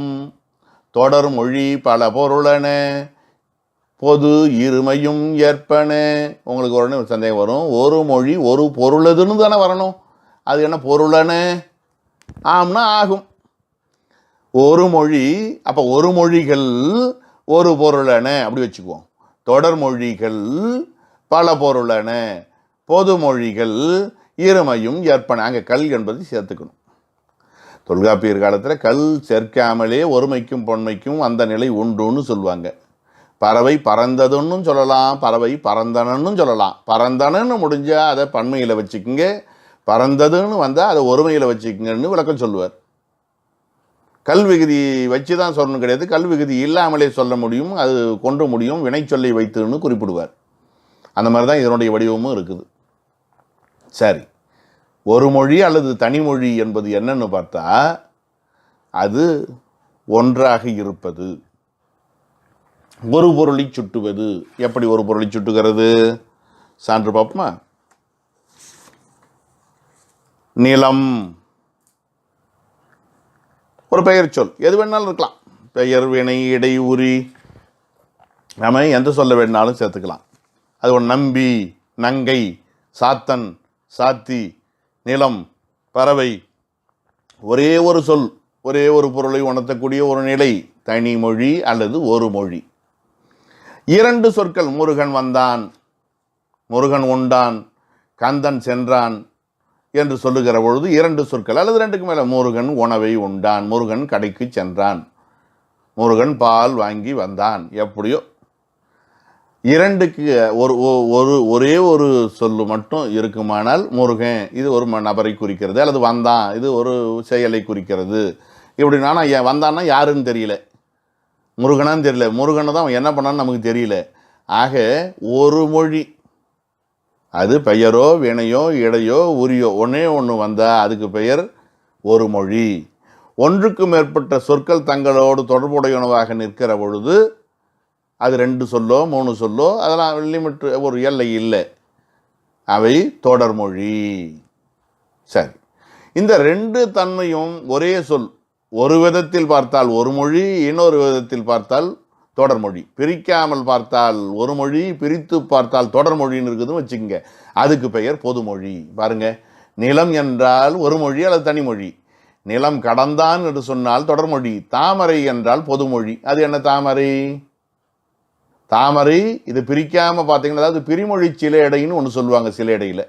தொடர் மொழி பல பொருளன, பொது இருமையும் ஏற்பன. உங்களுக்கு உடனே ஒரு சந்தேகம் வரும், ஒரு மொழி ஒரு பொருளதுன்னு தானே வரணும், அது என்ன பொருளன? ஆம்னா ஆகும். ஒரு மொழி, அப்போ ஒரு மொழிகள் ஒரு பொருளன அப்படி வச்சுக்குவோம். தொடர் மொழிகள் பல பொருளன, பொது மொழிகள் இருமையும் ஏற்பன. அங்கே கல் என்பதை சேர்த்துக்கணும். தொல்காப்பியர் காலத்தில் கல் சேர்க்காமலே ஒருமைக்கும் பொன்மைக்கும் அந்த நிலை உண்டுன்னு சொல்லுவாங்க. பறவை பறந்ததுன்னு சொல்லலாம், பறவை பறந்தனன்னு சொல்லலாம். பறந்தனன்னு முடிஞ்சால் அதை பன்மையில் வச்சுக்குங்க, பறந்ததுன்னு வந்தால் அதை ஒருமையில் வச்சுக்குங்கன்னு விளக்கம் சொல்லுவார். கல் விகுதி வச்சு தான் சொல்லணும் கிடையாது, கல் விகுதி இல்லாமலே சொல்ல முடியும், அது கொண்டு முடியும், வினைச்சொல்லை வைத்துன்னு குறிப்பிடுவார். அந்த மாதிரி தான் இதனுடைய வடிவமும் இருக்குது. சரி, ஒரு மொழி அல்லது தனிமொழி என்பது என்னன்னு பார்த்தா, அது ஒன்றாக இருப்பது, ஒரு பொருளை சுட்டுவது. எப்படி ஒரு பொருளை சுட்டுகிறது? சான்று பார்ப்போமா? நிலம் ஒரு பெயர் சொல், எது வேணாலும் இருக்கலாம். பெயர், வினை, இடை, உரி, நம்ம எந்த சொல்ல வேணாலும் சேர்த்துக்கலாம். அது ஒரு நம்பி, நங்கை, சாத்தன், சாத்தி, நிலம், பறவை. ஒரே ஒரு சொல், ஒரே ஒரு பொருளை உணர்த்தக்கூடிய ஒரு நிலை, தனி மொழி அல்லது ஒரு மொழி. இரண்டு சொற்கள், முருகன் வந்தான், முருகன் உண்டான், கந்தன் சென்றான் என்று சொல்லுகிற பொழுது இரண்டு சொற்கள் அல்லது ரெண்டுக்கு மேலே, முருகன் உணவை உண்டான், முருகன் கடைக்கு சென்றான், முருகன் பால் வாங்கி வந்தான், எப்படியோ இரண்டுக்கு ஒரே ஒரு சொல்லு மட்டும் இருக்குமானால் முருகன் இது ஒரு நபரை குறிக்கிறது, அல்லது வந்தான் இது ஒரு செயலை குறிக்கிறது. இப்படின்னா வந்தான்னா யாருன்னு தெரியல, முருகனான்னு தெரியல, முருகனை தான் அவன் என்ன பண்ணான்னு நமக்கு தெரியல. ஆக ஒரு மொழி, அது பெயரோ வினையோ இடையோ உரியோ ஒன்றே ஒன்று வந்தால் அதுக்கு பெயர் ஒரு மொழி. ஒன்றுக்கு மேற்பட்ட சொற்கள் தங்களோடு தொடர்புடையனவாக நிற்கிற பொழுது அது ரெண்டு சொல்லோ மூணு சொல்லோ அதெல்லாம் லிமிட், ஒரு எல்லை இல்லை, அவை தொடர்மொழி. சரி, இந்த ரெண்டு தன்மையும் ஒரே சொல், ஒரு விதத்தில் பார்த்தால் ஒரு மொழி, இன்னொரு விதத்தில் பார்த்தால் தொடர்மொழி. பிரிக்காமல் பார்த்தால் ஒரு மொழி, பிரித்து பார்த்தால் தொடர்மொழின்னு இருக்குதுன்னு வச்சுக்கோங்க, அதுக்கு பெயர் பொதுமொழி. பாருங்க, நிலம் என்றால் ஒரு மொழி அல்லது தனிமொழி, நிலம் கடந்தான் என்று சொன்னால் தொடர்மொழி, தாமரை என்றால் பொதுமொழி. அது என்ன தாமரை? தாமரை இது பிரிக்காம பார்த்தீங்கன்னா, அதாவது பிரிமொழி சிலையடைன்னு ஒன்று சொல்லுவாங்க, சிலையடையில்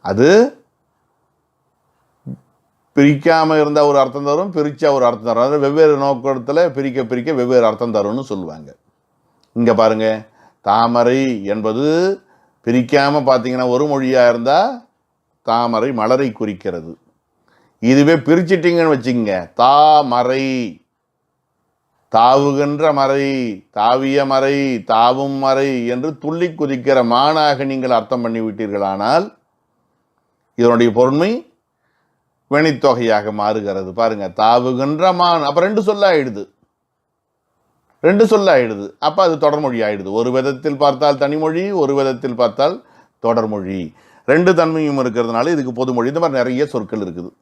அது பிரிக்காம இருந்தால் ஒரு அர்த்தம் தரும், பிரிச்சா ஒரு அர்த்தம் தரும். அதாவது வெவ்வேறு நோக்கத்தில் பிரிக்க பிரிக்க வெவ்வேறு அர்த்தம் தரும்னு சொல்லுவாங்க. இங்கே பாருங்க, தாமரை என்பது பிரிக்காம பார்த்தீங்கன்னா ஒரு மொழியாக இருந்தால் தாமரை மலரை குறிக்கிறது. இதுவே பிரிச்சிட்டிங்கன்னு வச்சுக்கோங்க, தாமரை தாவுகின்ற மறை, தாவிய மறை, தாவும் மறை என்று துள்ளி குதிக்கிற மானாக நீங்கள் அர்த்தம் பண்ணி விட்டீர்களானால் இதனுடைய பொருண்மை வினைத்தொகையாக மாறுகிறது. பாருங்க, தாவுகின்ற மான், அப்ப ரெண்டு சொல்லாயிடுது, ரெண்டு சொல்லாயிடுது. அப்ப அது தொடர்மொழி ஆயிடுது. ஒரு விதத்தில் பார்த்தால் தனிமொழி, ஒரு விதத்தில் பார்த்தால் தொடர்மொழி. ரெண்டு தன்மையும் இருக்கிறதுனால இதுக்கு பொதுமொழி. இந்த மாதிரி நிறைய சொற்கள் இருக்குது.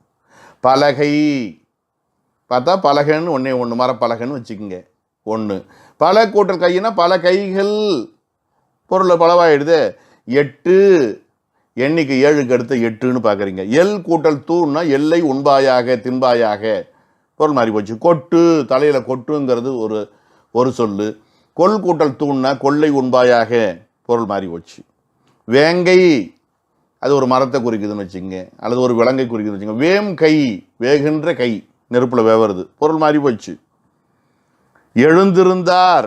பலகை பார்த்தா பலகைன்னு ஒன்றே ஒன்று, மரப்பலகைன்னு வச்சுக்கோங்க ஒன்று. பல கூட்டல் கையினா பல கைகள், பொருளை பலவாயிடுது. எட்டு, எண்ணிக்கை 7க்கு அடுத்த 8ன்னு பார்க்குறீங்க. எல் கூட்டல் தூன்னா எல்லை உண்பாயாக தின்பாயாக, பொருள் மாறி போச்சு. கொட்டு, தலையில் கொட்டுங்கிறது ஒரு சொல்லு. கொல் கூட்டல் தூன்னா கொள்ளை உண்பாயாக, பொருள் மாறி போச்சு. வேங்கை அது ஒரு மரத்தை குறிக்குதுன்னு வச்சுங்க, அல்லது ஒரு விலங்கை குறிக்குதுன்னு வச்சுங்க. வேம் கை, வேகின்ற கை, நெருப்பில் வேவறது, பொருள் மாறி போச்சு. எழுந்திருந்தார்,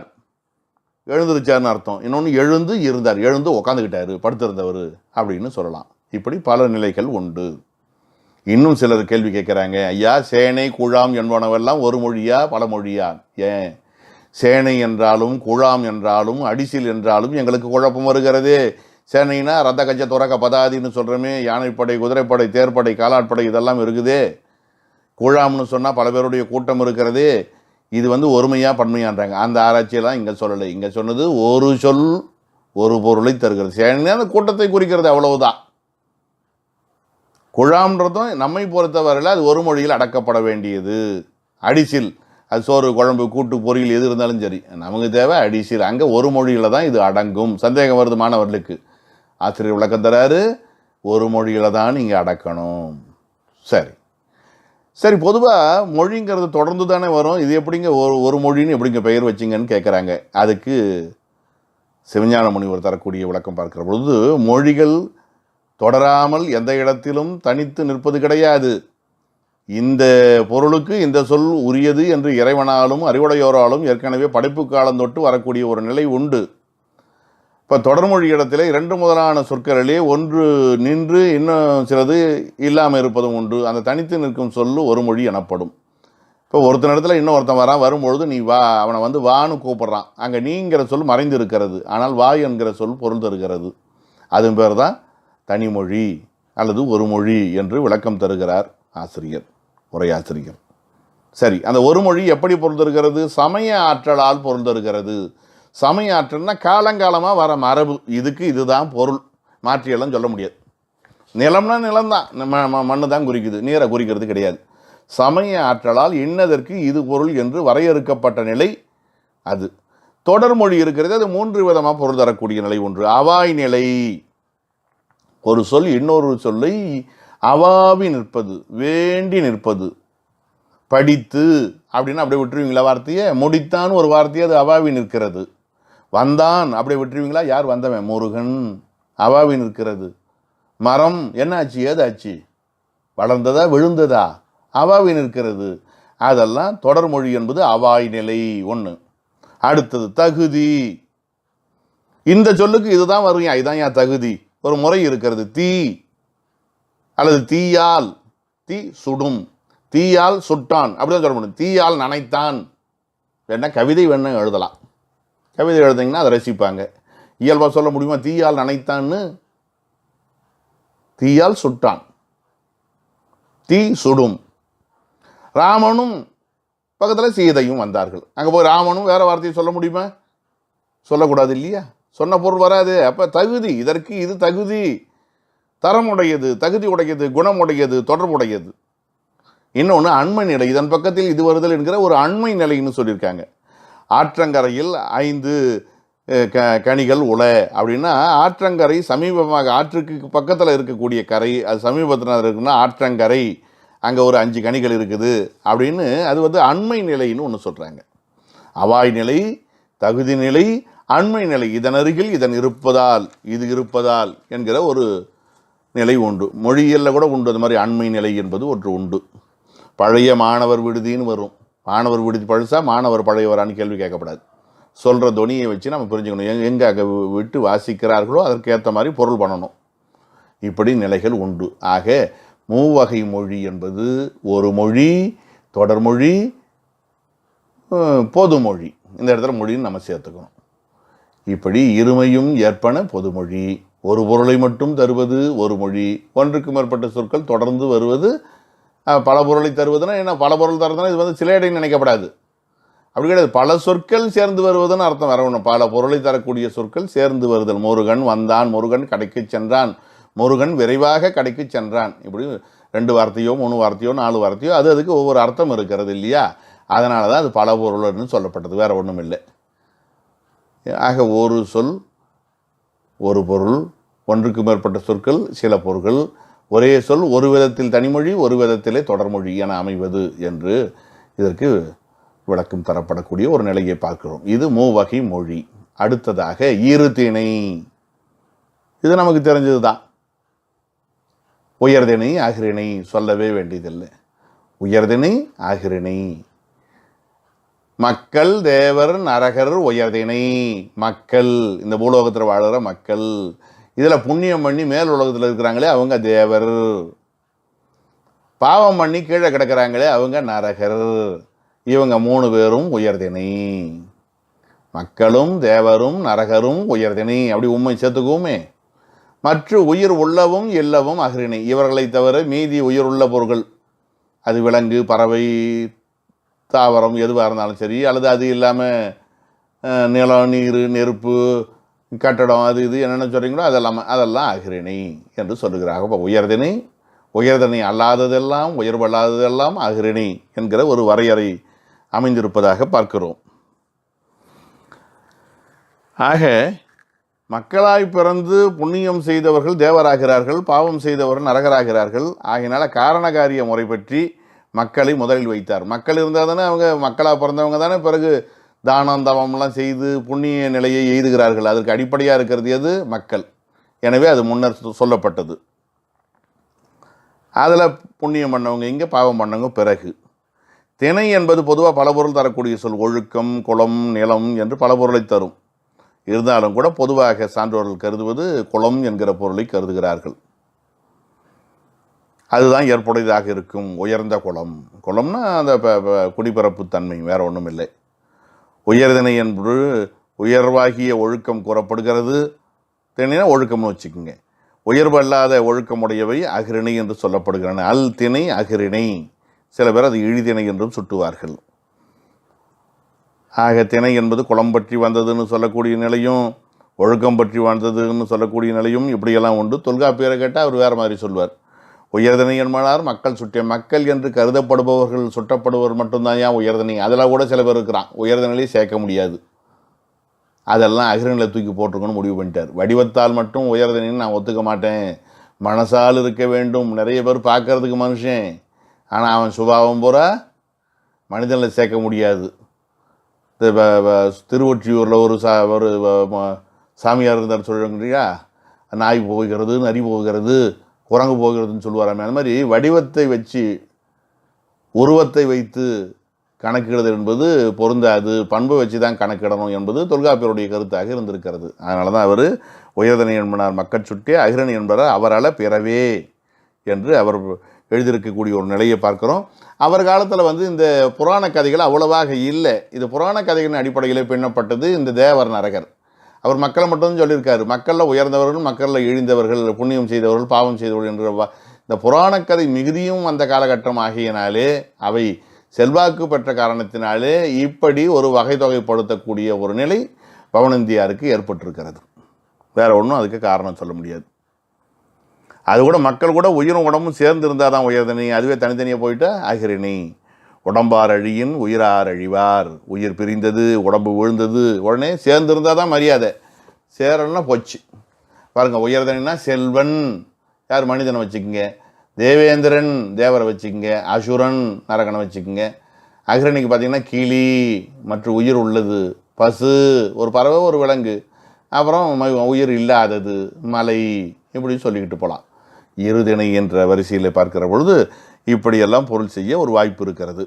எழுந்திருச்சார்னு அர்த்தம். இன்னொன்று எழுந்து இருந்தார், எழுந்து உக்காந்துக்கிட்டாரு, படுத்திருந்தவர் அப்படின்னு சொல்லலாம். இப்படி பல நிலைகள் உண்டு. இன்னும் சிலர் கேள்வி கேட்குறாங்க, ஐயா சேனை குழாம் என்பனவெல்லாம் ஒரு மொழியா பல மொழியா? ஏன் சேனை என்றாலும் குழாம் என்றாலும் அடிசில் என்றாலும் எங்களுக்கு குழப்பம் வருகிறதே. சேனைனா ரத்த கஜ துறக்க பதாதின்னு சொல்கிறோமே, யானைப்படை, குதிரைப்படை, தேர்ப்படை, காலாட்படை இதெல்லாம் இருக்குதே. குழாம்னு சொன்னால் பல பேருடைய கூட்டம் இருக்கிறதே. இது ஒருமையாக பன்மையான்றாங்க. அந்த ஆராய்ச்சியெல்லாம் இங்கே சொல்லலை. இங்கே சொன்னது ஒரு சொல் ஒரு பொருளை தருகிறது. சேனை அந்த கூட்டத்தை குறிக்கிறது, அவ்வளவுதான். குழாம்ன்றதும் நம்மை பொறுத்தவரையில் அது ஒரு மொழியில் அடக்கப்பட வேண்டியது. அடிசில் அது சோறு குழம்பு கூட்டு பொரியல் எது இருந்தாலும் சரி, நமக்கு தேவை அடிசில். அங்கே ஒரு மொழியில் தான் இது அடங்கும். சந்தேகம் வருது மாணவர்களுக்கு, ஆசிரியர் விளக்கம் தராரு, ஒரு மொழியில் தான் நீங்கள் அடக்கணும். சரி சரி, பொதுவாக மொழிங்கிறது தொடர்ந்து தானே வரும். இது எப்படிங்க ஒரு மொழின்னு எப்படிங்க பெயர் வச்சிங்கன்னு கேட்குறாங்க. அதுக்கு சிவஞான முனிவர் தரக்கூடிய விளக்கம் பார்க்கிற பொழுது, மொழிகள் தொடராமல் எந்த இடத்திலும் தனித்து நிற்பது கிடையாது. இந்த பொருளுக்கு இந்த சொல் உரியது என்று இறைவனாலும் அறிவுடையோராலும் ஏற்கனவே படைப்பு காலம் தொட்டு வரக்கூடிய ஒரு நிலை உண்டு. இப்போ தொடர்மொழி இடத்துல 2 முதலான சொற்களிலே ஒன்று நின்று இன்னும் சிலது இல்லாமல் இருப்பதும் உண்டு. அந்த தனித்து நிற்கும் சொல்லு ஒரு மொழி எனப்படும். இப்போ ஒருத்தன் இடத்துல இன்னொருத்தன் வரும்பொழுது நீ வா, அவனை வான்னு கூப்பிட்றான். அங்கே நீங்கிற சொல் மறைந்து இருக்கிறது, ஆனால் வா என்கிற சொல் பொருள் தருகிறது. அது பேர் தான் தனிமொழி அல்லது ஒரு மொழி என்று விளக்கம் தருகிறார் ஆசிரியர், உரையாசிரியர். சரி, அந்த ஒரு மொழி எப்படி பொருள் தருகிறது? சமய ஆற்றலால் பொருள் தருகிறது. சமய ஆற்றல்னா காலங்காலமாக வர மரபு, இதுக்கு இதுதான் பொருள், மாற்றியெல்லாம் சொல்ல முடியாது. நிலம்னா நிலம்தான், மண்ணு தான் குறிக்குது, நீரை குறிக்கிறது கிடையாது. சமய ஆற்றலால் இன்னதற்கு இது பொருள் என்று வரையறுக்கப்பட்ட நிலை அது. தொடர்மொழி இருக்கிறது, அது 3 விதமாக பொருள் தரக்கூடிய நிலை. ஒன்று அவாய் நிலை, ஒரு சொல் இன்னொரு சொல்லை அவாவி நிற்பது, வேண்டி நிற்பது. படித்து அப்படின்னு அப்படியே விட்டுருவீங்களா வார்த்தையை? முடித்தான் ஒரு வார்த்தையை, அது அவாவி நிற்கிறது. வந்தான் அப்படியே விட்டுருவீங்களா? யார் வந்தவன்? முருகன், அவாவி நிற்கிறது. மரம் என்ன ஆச்சு? ஏதாச்சு? வளர்ந்ததா விழுந்ததா? அவாவி நிற்கிறது. அதெல்லாம் தொடர்மொழி என்பது அவாய் நிலை. ஒன்று. அடுத்தது தகுதி. இந்த சொல்லுக்கு இதுதான் வரும், இதுதான் என் தகுதி. ஒரு முறை இருக்கிறது. தீ அல்லது தீயால், தீ சுடும், தீயால் சுட்டான் அப்படிதான் சொல்ல முடியும். தீயால் நனைத்தான் வேணா கவிதை வேணா எழுதலாம். கவிதை எழுதிங்கன்னா அதை ரசிப்பாங்க. இயல்பாக சொல்ல முடியுமா தீயால் நனைத்தான்னு? தீயால் சுட்டான், தீ சுடும். ராமனும் பக்கத்தில் சீதையும் வந்தார்கள். அங்கே போய் ராமனும் வேற வார்த்தையை சொல்ல முடியுமா? சொல்லக்கூடாது இல்லையா? சொன்ன பொருள் வராது. அப்போ தகுதி, இதற்கு இது தகுதி, தரமுடையது, தகுதி உடையது, குணமுடையது, தொடர்புடையது. இன்னொன்று அண்மை நிலை. இதன் பக்கத்தில் இது வருதல் என்கிற ஒரு அண்மை நிலைன்னு சொல்லியிருக்காங்க. ஆற்றங்கரையில் 5 கனிகள் உள அப்படின்னா, ஆற்றங்கரை சமீபமாக, ஆற்றுக்கு பக்கத்தில் இருக்கக்கூடிய கரை, அது சமீபத்தில் இருக்குன்னா ஆற்றங்கரை, அங்கே ஒரு 5 கனிகள் இருக்குது அப்படின்னு, அது வந்து அண்மை நிலைன்னு ஒன்று சொல்கிறாங்க. அவாய் நிலை, தகுதி நிலை, அண்மை நிலை. இதன் அருகில் இதன் இருப்பதால், இது இருப்பதால் என்கிற ஒரு நிலை உண்டு. மொழியியலில் கூட உண்டு அது மாதிரி அண்மை நிலை என்பது ஒன்று உண்டு. பழைய மாணவர் விடுதின்னு வரும். மாணவர் விடுதி பழசா, மாணவர் பழையவரான்னு கேள்வி கேட்கப்படாது. சொல்கிற துணியை வச்சு நம்ம புரிஞ்சுக்கணும். எங்கே அங்கே விட்டு வாசிக்கிறார்களோ அதற்கேற்ற மாதிரி பொருள் பண்ணணும். இப்படி நிலைகள் உண்டு. ஆக மூவகை மொழி என்பது ஒரு மொழி, தொடர்மொழி, பொதுமொழி. இந்த இடத்துல மொழின்னு நம்ம சேர்த்துக்கணும். இப்படி இருமையும் ஏற்பன பொதுமொழி. ஒரு பொருளை மட்டும் தருவது ஒரு மொழி. ஒன்றுக்கு மேற்பட்ட சொற்கள் தொடர்ந்து வருவது பல பொருளை தருவதுன்னா என்ன? பல பொருள் தருதுன்னா இது வந்து சில இடைன்னு நினைக்கப்படாது. அப்படி கிடையாது. பல சொற்கள் சேர்ந்து வருவதுன்னு அர்த்தம் வரணும். பல பொருளை தரக்கூடிய சொற்கள் சேர்ந்து வருதல். முருகன் வந்தான், முருகன் கடைக்கு சென்றான், முருகன் விரைவாக கடைக்கு சென்றான். இப்படி 2 வார்த்தையோ 3 வார்த்தையோ 4 வார்த்தையோ அது அதுக்கு ஒவ்வொரு அர்த்தம் இருக்கிறது இல்லையா? அதனால தான் அது பல பொருள்னு சொல்லப்பட்டது, வேற ஒன்றும் இல்லை. ஆக ஒரு சொல் ஒரு பொருள், ஒன்றுக்கு மேற்பட்ட சொற்கள் சில பொருள்கள், ஒரே சொல் ஒரு விதத்தில் தனிமொழி ஒரு விதத்திலே தொடர்மொழி என அமைவது என்று இதற்கு விளக்கம் தரப்படக்கூடிய ஒரு நிலையை பார்க்கிறோம். இது மூவகை மொழி. அடுத்ததாக இருதிணை. இது நமக்கு தெரிஞ்சது தான். உயர்திணை ஆகிரிணை சொல்லவே வேண்டியதில்லை. உயர்திணை ஆகிரிணை. மக்கள், தேவர், நரகர், உயர்திணை. மக்கள் இந்த பூலோகத்தில் வாழுகிற மக்கள். இதில் புண்ணியம் பண்ணி மேல் உலகத்தில் இருக்கிறாங்களே அவங்க தேவர். பாவம் பண்ணி கீழே கிடக்கிறாங்களே அவங்க நரகர். இவங்க 3 பேரும் உயர்திணை. மக்களும் தேவரும் நரகரும் உயர்திணை. அப்படி உண்மை சேர்த்துக்குவோமே. மற்ற உயிர் உள்ளவும் இல்லவும் அகிரிணை. இவர்களை தவிர மீதி உயிர் உள்ள பொருள்கள், அது விலங்கு, பறவை, தாவரம் எதுவாக இருந்தாலும் சரி, அல்லது அது இல்லாமல் நிலம், நீர், நெருப்பு, கட்டடம், அது இது என்னென்ன சொல்கிறீங்களோ அதெல்லாம் அகிரிணை என்று சொல்லுகிறாங்க. அப்போ உயர்திணை, உயர்திணை அல்லாததெல்லாம், உயர்வல்லாததெல்லாம் அகிரிணை என்கிற ஒரு வரையறை அமைந்திருப்பதாக பார்க்கிறோம். ஆக மக்களாய் பிறந்து புண்ணியம் செய்தவர்கள் தேவராகிறார்கள், பாவம் செய்தவர்கள் நரகராகிறார்கள். ஆகையினால காரணகாரிய முறை பற்றி மக்களை முதலில் வைத்தார். மக்கள் இருந்தால் தானே அவங்க, மக்களாக பிறந்தவங்க தானே பிறகு தானம் தவம்லாம் செய்து புண்ணிய நிலையை எய்துகிறார்கள். அதற்கு அடிப்படையாக இருக்கிறது எது? மக்கள். எனவே அது முன்னர் சொல்லப்பட்டது. அதில் புண்ணியம் பண்ணவங்க இங்கே, பாவம் பண்ணவங்க பிறகு. திணை என்பது பொதுவாக பல பொருள் தரக்கூடிய சொல். ஒழுக்கம், குளம், நிலம் என்று பல பொருளை தரும். இருந்தாலும் கூட பொதுவாக சான்றோர்கள் கருதுவது குளம் என்கிற பொருளை கருதுகிறார்கள். அதுதான் ஏற்புடையதாக இருக்கும். உயர்ந்த குளம். குளம்னா அந்த குடிபரப்பு தன்மை, வேற ஒன்றும் இல்லை. உயர்திணை என்பது உயர்வாகிய ஒழுக்கம் கூறப்படுகிறது. திணைனா ஒழுக்கம்னு வச்சுக்கோங்க. உயர்வு அல்லாத ஒழுக்கமுடையவை அகிரிணை என்று சொல்லப்படுகின்றன. அல் திணை அகிரிணை. சில பேர் அது இழிதிணை என்றும் சுட்டுவார்கள். ஆக திணை என்பது குளம் பற்றி வந்ததுன்னு சொல்லக்கூடிய நிலையும், ஒழுக்கம் பற்றி வாழ்ந்ததுன்னு சொல்லக்கூடிய நிலையும் இப்படியெல்லாம் உண்டு. தொல்காப்பியரை கேட்டால் அவர் வேறு மாதிரி சொல்வார். உயர்தனை என்பனார் மக்கள் சுட்டிய, மக்கள் என்று கருதப்படுபவர்கள் சுட்டப்படுபவர் மட்டும்தான் ஏன் உயர்தனை. அதெல்லாம் கூட சில பேர் இருக்கிறான், உயர்தனையிலேயே சேர்க்க முடியாது, அதெல்லாம் அகிரனில் தூக்கி போட்டிருக்கணும்னு முடிவு பண்ணிட்டார். வடிவத்தால் மட்டும் உயர்தனைன்னு நான் ஒத்துக்க மாட்டேன், மனசால் இருக்க வேண்டும். நிறைய பேர் பார்க்கறதுக்கு மனுஷன், ஆனால் அவன் சுபாவம் பூரா மனிதனில் சேர்க்க முடியாது. திருவொற்றியூரில் ஒரு சாமியார் இருந்தார் சொல்லுங்கய்யா, நாய் போகிறது, நரி போகிறது, குரங்கு போகிறதுன்னு சொல்லுவாராமே. அது மாதிரி வடிவத்தை வச்சு உருவத்தை வைத்து கணக்கிடுதல் என்பது பொருந்தாது, பண்பை வச்சு தான் கணக்கிடணும் என்பது தொல்காப்பியருடைய கருத்தாக இருந்திருக்கிறது. அதனால தான் அவர் உயர்தனை என்பனார் மக்கள் சுட்டே அகிரணி என்பவர் அவரால் பிறவே என்று அவர் எழுதியிருக்கக்கூடிய ஒரு நிலையை பார்க்குறோம். அவர் காலத்தில் இந்த புராண கதைகள் அவ்வளவாக இல்லை. இது புராண கதைகளின் அடிப்படையில் பின்னப்பட்டது இந்த தேவர் நரகர். அவர் மக்களை மட்டும் சொல்லியிருக்காரு, மக்களில் உயர்ந்தவர்கள், மக்களில் இழிந்தவர்கள், புண்ணியம் செய்தவர்கள், பாவம் செய்தவர்கள் என்ற இந்த புராணக்கதை மிகுதியும் அந்த காலகட்டம் ஆகியனாலே, அவை செல்வாக்கு பெற்ற காரணத்தினாலே இப்படி ஒரு வகை தொகைப்படுத்தக்கூடிய ஒரு நிலை பவனந்தியாருக்கு ஏற்பட்டிருக்கிறது. வேற ஒன்றும் அதுக்கு காரணம் சொல்ல முடியாது. அது கூட மக்கள் கூட உயிரும் உடம்பும் சேர்ந்து இருந்தால் தான் உயர்தனி, அதுவே தனித்தனியாக போயிட்டா அகிரணி. உடம்பார் அழியின் உயிரார் அழிவார், உயிர் பிரிந்தது, உடம்பு விழுந்தது, உடனே சேர்ந்து இருந்தால் தான் மரியாதை, சேரன்னா போச்சு. பாருங்கள், உயர்தனா செல்வன் யார், மனிதனை வச்சுக்கோங்க, தேவேந்திரன் தேவரை வச்சுக்கோங்க, அசுரன் நரகனை வச்சுக்கோங்க. அகிரணிக்கு பார்த்திங்கன்னா கிளி மற்றும் உயிர் உள்ளது, பசு ஒரு பறவை ஒரு விலங்கு, அப்புறம் உயிர் இல்லாதது மலை, இப்படி சொல்லிக்கிட்டு போகலாம். இருதிணை என்ற வரிசையில் பார்க்கிற பொழுது இப்படியெல்லாம் பொருள் செய்ய ஒரு வாய்ப்பு இருக்கிறது.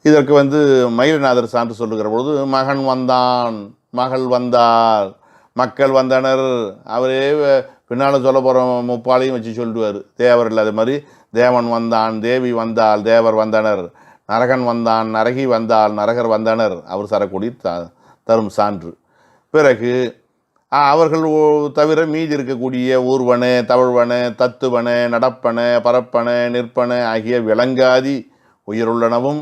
இதற்கு மயிலநாதர் சான்று சொல்லுகிற பொழுது மகன் வந்தான், மகள் வந்தார், மக்கள் வந்தனர், அவரே பின்னால் சொல்ல போகிற முப்பாலையும் வச்சு சொல்லிடுவார். தேவர் இல்லாத மாதிரி தேவன் வந்தான், தேவி வந்தால், தேவர் வந்தனர், நரகன் வந்தான், நரகி வந்தால், நரகர் வந்தனர், அவர் சரக்கூடிய தரும் சான்று. பிறகு அவர்கள் தவிர மீதி இருக்கக்கூடிய ஊர்வன, தவழ்வன, தத்துவன, நடப்பன, பரப்பன, நிற்பன ஆகிய விளங்காதி உயிருள்ளனவும்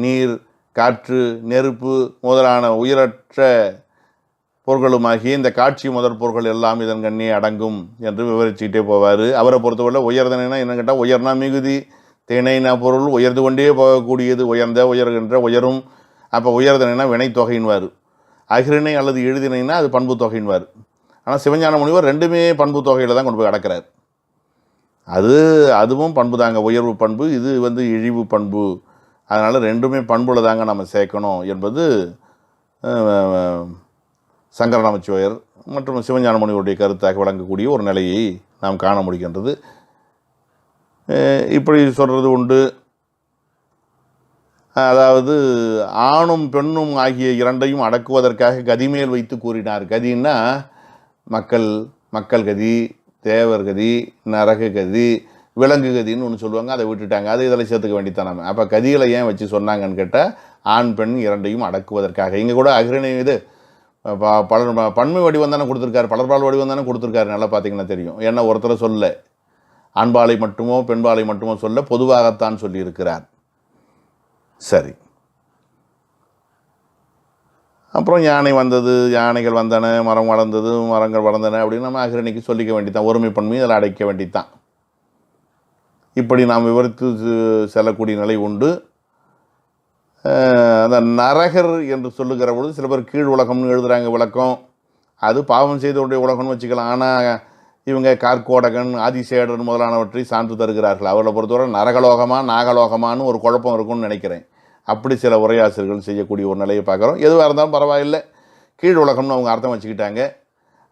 நீர், காற்று, நெருப்பு முதலான உயிரற்ற பொருள்களுமாகிய இந்த காட்சி முதற் பொருள்கள் எல்லாம் இதன் கண்ணே அடங்கும் என்று விவரிச்சுக்கிட்டே போவார். அவரை பொறுத்தவரை உயர்தனைனா என்ன கேட்டால், உயர்னா மிகுதி, திணைனா பொருள் உயர்ந்து கொண்டே போகக்கூடியது, உயர்ந்த உயர்கின்ற உயரும். அப்போ உயர்தனைனா வினைத்தொகைன்வார், அகிரணை அல்லது எழுதினைனா அது பண்பு தொகைன்வார். ஆனால் சிவஞான முனிவர் ரெண்டுமே பண்பு தொகையில் தான் கொண்டு போய் அடக்கிறார். அதுவும் பண்பு தாங்க, உயர்வு பண்பு, இது இழிவு பண்பு. அதனால் ரெண்டுமே பண்புல தாங்க நம்ம சேர்க்கணும் என்பது சங்கர நமச்சிவாயர் மற்றும் சிவஞான முனிவருடைய கருத்தாக விளங்கக்கூடிய ஒரு நிலையை நாம் காண முடிகின்றது. இப்படி சொல்கிறது உண்டு. அதாவது ஆணும் பெண்ணும் ஆகிய இரண்டையும் அடக்குவதற்காக கதிமேல் வைத்து கூறினார். கதின்னா மக்கள் கதி, தேவர் கதி, நரக கதி, விலங்கு கதின்னு ஒன்று சொல்லுவாங்க, அதை விட்டுட்டாங்க. அதை இதில் சேர்த்துக்க வேண்டித்தான் நம்ம. அப்போ கதிகளை ஏன் வச்சு சொன்னாங்கன்னு கேட்டால், ஆண் பெண் இரண்டையும் அடக்குவதற்காக. இங்கே கூட அகிரணை இது பன்மை வடிவம் தானே கொடுத்துருக்காரு, பலர்பால் வடிவம் தானே கொடுத்துருக்காரு. நல்லா பார்த்தீங்கன்னா தெரியும். ஏன்னா ஒருத்தரை சொல்ல, ஆண்பாலை மட்டுமோ பெண்பாலை மட்டுமோ சொல்ல, பொதுவாகத்தான் சொல்லியிருக்கிறார். சரி, அப்புறம் யானை வந்தது, யானைகள் வந்தன, மரம் வளர்ந்தது, மரங்கள் வளர்ந்தன அப்படின்னு நம்ம அகிரணிக்கு சொல்லிக்க வேண்டித்தான். ஒருமைப்பன்மை அதில் அடைக்க வேண்டித்தான். இப்படி நாம் விவரித்து செல்லக்கூடிய நிலை உண்டு. அந்த நரகர் என்று சொல்லுகிற பொழுது சில பேர் கீழ் உலகம்னு எழுதுகிறாங்க விளக்கம். அது பாவம் செய்தவருடைய உலகம்னு வச்சுக்கலாம். ஆனால் இவங்க கார்கோடகன், ஆதிசேடன் முதலானவற்றை சான்று தருகிறார்கள். அவர்களை பொறுத்தவரை நரகலோகமா நாகலோகமானு ஒரு குழப்பம் இருக்கும்னு நினைக்கிறேன். அப்படி சில உரையாசிரியர்கள் செய்யக்கூடிய ஒரு நிலையை பார்க்குறோம். எதுவாக இருந்தாலும் பரவாயில்லை, கீழ் உலகம்னு அவங்க அர்த்தம் வச்சுக்கிட்டாங்க.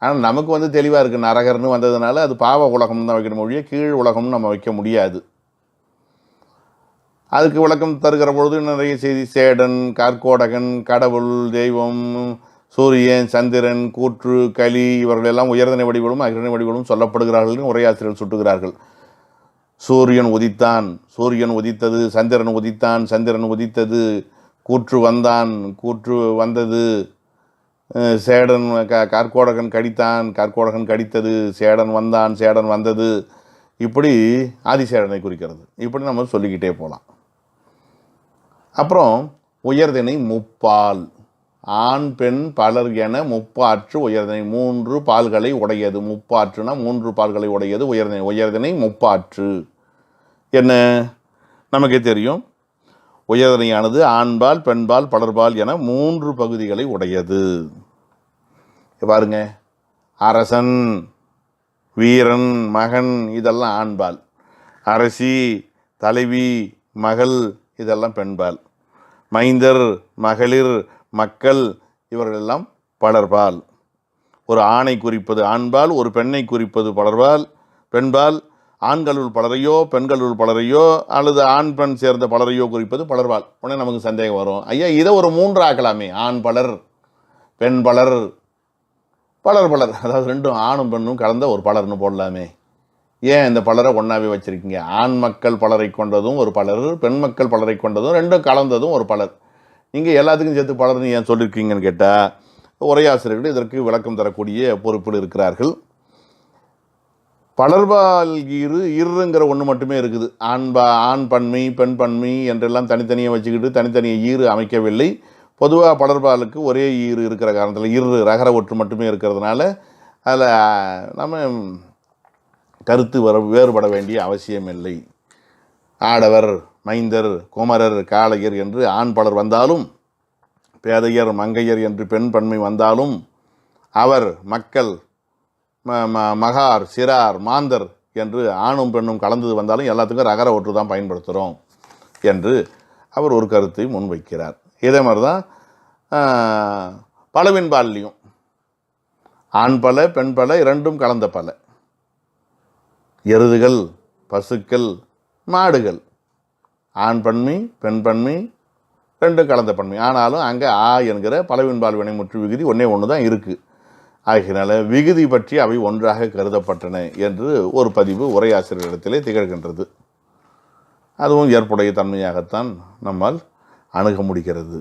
ஆனால் நமக்கு தெளிவாக இருக்குது, நரகர்னு வந்ததுனால அது பாவ உலகம் தான் வைக்கணும் மொழியை, கீழ் உலகம்னு நம்ம வைக்க முடியாது. அதுக்கு விளக்கம் தருகிற பொழுது நிறைய செய்தி, சேடன், கார்கோடகன், கடவுள், தெய்வம், சூரியன், சந்திரன், கூற்று, களி இவர்களெல்லாம் உயர்தனை வடிவங்களும் அகிரணை வடிவங்களும் சொல்லப்படுகிறார்கள் உரையாசிரியர்கள் சுட்டுகிறார்கள். சூரியன் உதித்தான், சூரியன் உதித்தது, சந்திரன் உதித்தான், சந்திரன் உதித்தது, கூற்று வந்தான், கூற்று வந்தது, சேடன் கார்கோடகன் கடித்தான், கார்கோடகன் கடித்தது, சேடன் வந்தான், சேடன் வந்தது, இப்படி ஆதிசேடனை குறிக்கிறது. இப்படி நம்ம சொல்லிக்கிட்டே போகலாம். அப்புறம் உயர்திணை முப்பால், ஆண் பெண் பலர் என முப்பாற்று உயர்திணை. 3 பால்களை உடையது. முப்பாற்றுனா 3 பால்களை உடையது உயர்திணை. உயர்திணை முப்பாற்று. என்ன நமக்கே தெரியும், உயர்திணையானது ஆண்பால் பெண்பால் பலர்பால் என 3 பகுதிகளை உடையது. பாருங்க, அரசன், வீரன், மகன் இதெல்லாம் ஆண்பால். அரசி, தலைவி, மகள் இதெல்லாம் பெண்பால். மைந்தர், மகளிர், மக்கள் இவர்களெல்லாம் பலர்பால். ஒரு ஆணை குறிப்பது ஆண்பால், ஒரு பெண்ணை குறிப்பது பலர்பால் பெண்பால். ஆண்களுள் பலரையோ பெண்களுள் பலரையோ அல்லது ஆண் பெண் சேர்ந்த பலரையோ குறிப்பது பலர்பால். உடனே நமக்கு சந்தேகம் வரும், ஐயா இதை ஒரு 3 ஆக்கலாமே, ஆண் பலர் பெண் பலர் பலர் பலர், அதாவது 2 ஆணும் பெண்ணும் கலந்த ஒரு பலர்னு போடலாமே. ஏன் இந்த பலரை ஒன்றாவே வச்சுருக்கீங்க? ஆண் மக்கள் பலரை கொண்டதும் ஒரு பலர், பெண் மக்கள் பலரை கொண்டதும் 2 கலந்ததும் ஒரு பலர். நீங்கள் எல்லாத்துக்கும் சேர்த்து பலர்னு ஏன் சொல்லியிருக்கீங்கன்னு கேட்டால், உரையாசிரியர்கள் இதற்கு விளக்கம் தரக்கூடிய பொறுப்பில் இருக்கிறார்கள். பலர்பால் இருங்கிற ஒன்று மட்டுமே இருக்குது. ஆண் பன்மை பெண் பன்மை என்றெல்லாம் தனித்தனியாக வச்சுக்கிட்டு தனித்தனியாக ஈறு அமைக்கவில்லை. பொதுவாக பலர்பாலுக்கு ஒரே ஈறு இருக்கிற காரணத்தில் ரகர ஒற்று மட்டுமே இருக்கிறதுனால அதில் நம்ம கருத்து வேறுபட வேண்டிய அவசியம் இல்லை. ஆடவர், மைந்தர், குமரர், காளையர் என்று ஆண் பலர் வந்தாலும், பேதையர், மங்கையர் என்று பெண் பன்மை வந்தாலும், அவர், மக்கள், மகார், சிறார், மாந்தர் என்று ஆணும் பெண்ணும் கலந்தது வந்தாலும் எல்லாத்துக்கும் ரகர ஒற்று தான் பயன்படுத்துகிறோம் என்று அவர் ஒரு கருத்தை முன்வைக்கிறார். இதே மாதிரி தான் பலவின்பால்லையும் ஆண் பல பெண் பல 2 கலந்த பல. எருதுகள், பசுக்கள், மாடுகள் ஆண் பன்மை பெண் பன்மை 2 கலந்த பன்மை. ஆனாலும் அங்கே என்கிற பலவின்பால் வினைமுற்று விகுதி ஒன்று தான் இருக்குது. ஆகியனால விகுதி பற்றி அவை ஒன்றாக கருதப்பட்டன என்று ஒரு பதிவு உரையாசிரியரிடத்திலே திகழ்கின்றது. அதுவும் ஏற்புடைய தன்மையாகத்தான் நம்மால் அணுக முடிகிறது.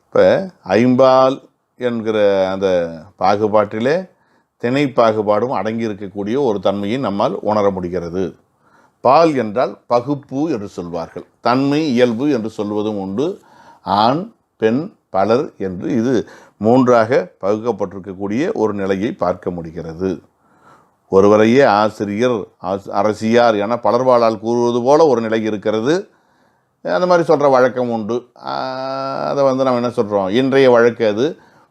இப்போ ஐம்பால் என்கிற அந்த பாகுபாட்டிலே திணை பாகுபாடும் அடங்கி இருக்கக்கூடிய ஒரு தன்மையை நம்மால் உணர முடிகிறது. பால் என்றால் பகுப்பு என்று சொல்வார்கள். தன்மை, இயல்பு என்று சொல்வதும் உண்டு. ஆண் பெண் பலர் என்று இது 3ஆக பகுக்கப்பட்டிருக்கக்கூடிய ஒரு நிலையை பார்க்க முடிகிறது. ஒருவரையே ஆசிரியர், அரசியார் என பலர்பாலால் கூறுவது போல ஒரு நிலை இருக்கிறது. அந்த மாதிரி சொல்கிற வழக்கம் உண்டு. அதை நம்ம என்ன சொல்கிறோம், இன்றைய வழக்கு அது.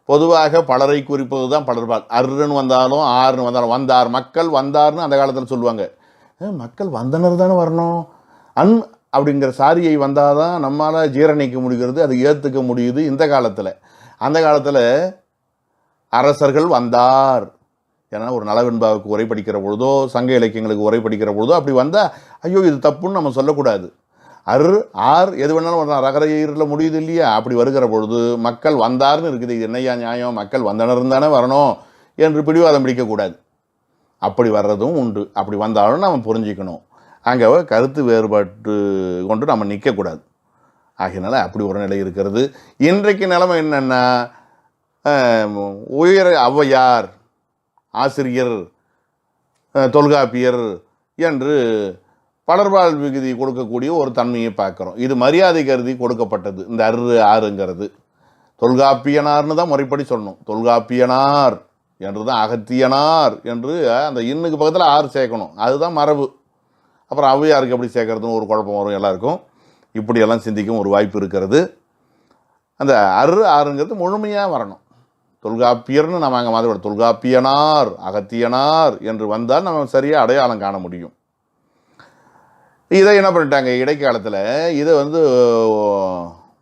பொதுவாக பலரை குறிப்பது தான் பலர்பால். அருன்னு வந்தாலும் ஆறுன்னு வந்தாலும், வந்தார், மக்கள் வந்தார்னு அந்த காலத்தில் சொல்லுவாங்க. மக்கள் வந்தனர் தானே வரணும். அப்படிங்கிற சாரியை வந்தால் தான் நம்மளால் ஜீரணிக்க முடிகிறது, அது ஏற்றுக்க முடியுது இந்த காலத்தில். அந்த காலத்தில் அரசர்கள் வந்தார் ஏன்னா ஒரு நலவெண்பாவுக்கு உரை படிக்கிற பொழுதோ சங்க இலக்கியங்களுக்கு உரை படிக்கிற பொழுதோ அப்படி வந்தால் ஐயோ இது தப்புன்னு நம்ம சொல்லக்கூடாது. ஆர் எது வேணாலும் ரகரையில் முடியுது இல்லையா? அப்படி வருகிற பொழுது மக்கள் வந்தார்னு இருக்குது, இது என்னையா நியாயம், மக்கள் வந்தனர் தானே வரணும் என்று பிடிவாதம் பிடிக்கக்கூடாது. அப்படி வர்றதும் உண்டு. அப்படி வந்தாலும் நம்ம புரிஞ்சிக்கணும். அங்கே கருத்து வேறுபாட்டு கொண்டு நம்ம நிற்கக்கூடாது. ஆகையினால அப்படி ஒரு நிலை இருக்கிறது. இன்றைக்கு நிலைமை என்னென்னா, ஔவையார், ஆசிரியர், தொல்காப்பியர் என்று பலர்பால் விகுதி கொடுக்கக்கூடிய ஒரு தன்மையை பார்க்குறோம். இது மரியாதை கருதி கொடுக்கப்பட்டது. இந்த ஆறுங்கிறது தொல்காப்பியனார்னு தான் முறைப்படி சொல்லணும். தொல்காப்பியனார் என்று தான், அகத்தியனார் என்று அந்த இன்னுக்கு பக்கத்தில் ஆறு சேர்க்கணும். அதுதான் மரபு. அப்புறம் ஔவையாருக்கு எப்படி சேர்க்கறதுன்னு ஒரு குழப்பம் வரும் எல்லாருக்கும். இப்படியெல்லாம் சிந்திக்கும் ஒரு வாய்ப்பு இருக்கிறது. அந்த ஆறுங்கிறது முழுமையாக வரணும். தொல்காப்பியர்னு நம்ம அங்கே மாதிரி தொல்காப்பியனார், அகத்தியனார் என்று வந்தால் நம்ம சரியாக அடையாளம் காண முடியும். இதை என்ன பண்ணிட்டாங்க இடைக்காலத்தில், இதை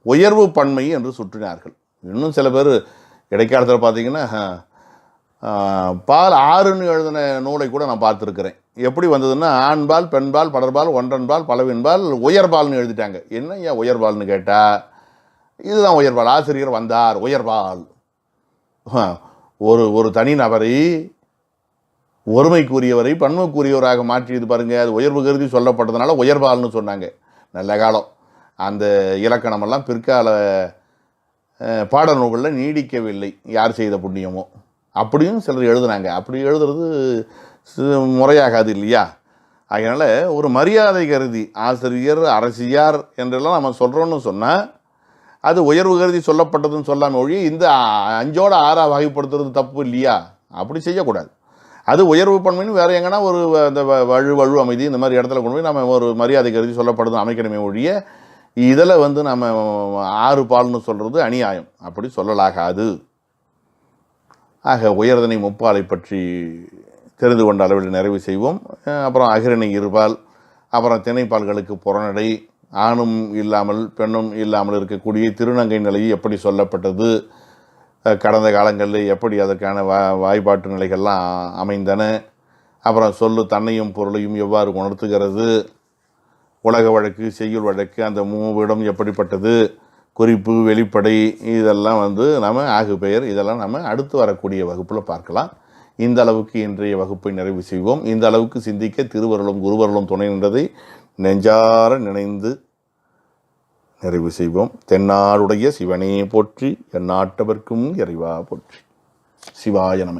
உயர்வு பன்மை என்று சுற்றினார்கள். இன்னும் சில பேர் இடைக்காலத்தில் பார்த்தீங்கன்னா பால் ஆறுன்னு எழுதின நூலை கூட நான் பார்த்துருக்குறேன். எப்படி வந்ததுன்னா, ஆண்பால் பெண்பால் பலர்பால் ஒன்றன்பால் பலவின்பால் உயர்பால்னு எழுதிட்டாங்க. என்ன ஏன் உயர்பால்னு கேட்டால் இதுதான் உயர்பால். ஆசிரியர் வந்தார் உயர்பால். ஒரு தனி நபரை ஒருமைக்குரியவரை பன்மைக்குரியவராக மாற்றியது பாருங்கள். அது உயர்வு கருதி சொல்லப்பட்டதுனால உயர்பால்னு சொன்னாங்க. நல்ல காலம். அந்த இலக்கணமெல்லாம் பிற்கால பாடநூல்களில் நீடிக்கவில்லை. யார் செய்த புண்ணியமோ அப்படியும் சிலர் எழுதுனாங்க. அப்படி எழுதுறது முறையாகாது இல்லையா? அதனால் ஒரு மரியாதை கருதி ஆசிரியர், அரசியார் என்றெல்லாம் நம்ம சொல்கிறோன்னு சொன்னால் அது உயர்வு கருதி சொல்லப்பட்டதுன்னு சொல்லாமல் ஒழி இந்த 5ஓட 6 வகைப்படுத்துறது தப்பு இல்லையா? அப்படி செய்யக்கூடாது. அது உயர்வு பன்மைன்னு வேறு எங்கன்னா ஒரு அந்த வலு அமைதி இந்த மாதிரி இடத்துல கொண்டு போய் நம்ம ஒரு மரியாதை கருதி சொல்லப்படுது அமைக்கணுமே ஒழிய இதில் நம்ம 6 பால்னு சொல்கிறது அநியாயம். அப்படி சொல்லலாகாது. ஆக உயர்தனை முப்பாலை பற்றி தெரிந்து கொண்ட அளவில் நிறைவு செய்வோம். அப்புறம் அகிரணை இருபால், அப்புறம் திணைப்பால்களுக்கு புறநடை, ஆணும் இல்லாமல் பெண்ணும் இல்லாமல் இருக்கக்கூடிய திருநங்கை நிலை எப்படி சொல்லப்பட்டது, கடந்த காலங்களில் எப்படி அதற்கான வாய்ப்பாட்டு நிலைகள்லாம் அமைந்தன, அப்புறம் சொல்லு தன்னையும் பொருளையும் எவ்வாறு உணர்த்துகிறது, உலக வழக்கு செய்யுள் வழக்கு அந்த மூவிடம் எப்படிப்பட்டது, குறிப்பு வெளிப்படை, இதெல்லாம் நம்ம ஆகு பெயர் இதெல்லாம் நம்ம அடுத்து வரக்கூடிய வகுப்பில் பார்க்கலாம். இந்த அளவுக்கு இன்றைய வகுப்பை நிறைவு செய்வோம். இந்த அளவுக்கு சிந்திக்க திருவருளும் குருவருளும் துணை நின்றதை நெஞ்சார நினைந்து நிறைவு செய்வோம். தென்னாடுடைய சிவனே போற்றி, எந்நாட்டவர்க்கும் இறைவா போற்றி. சிவாய நம.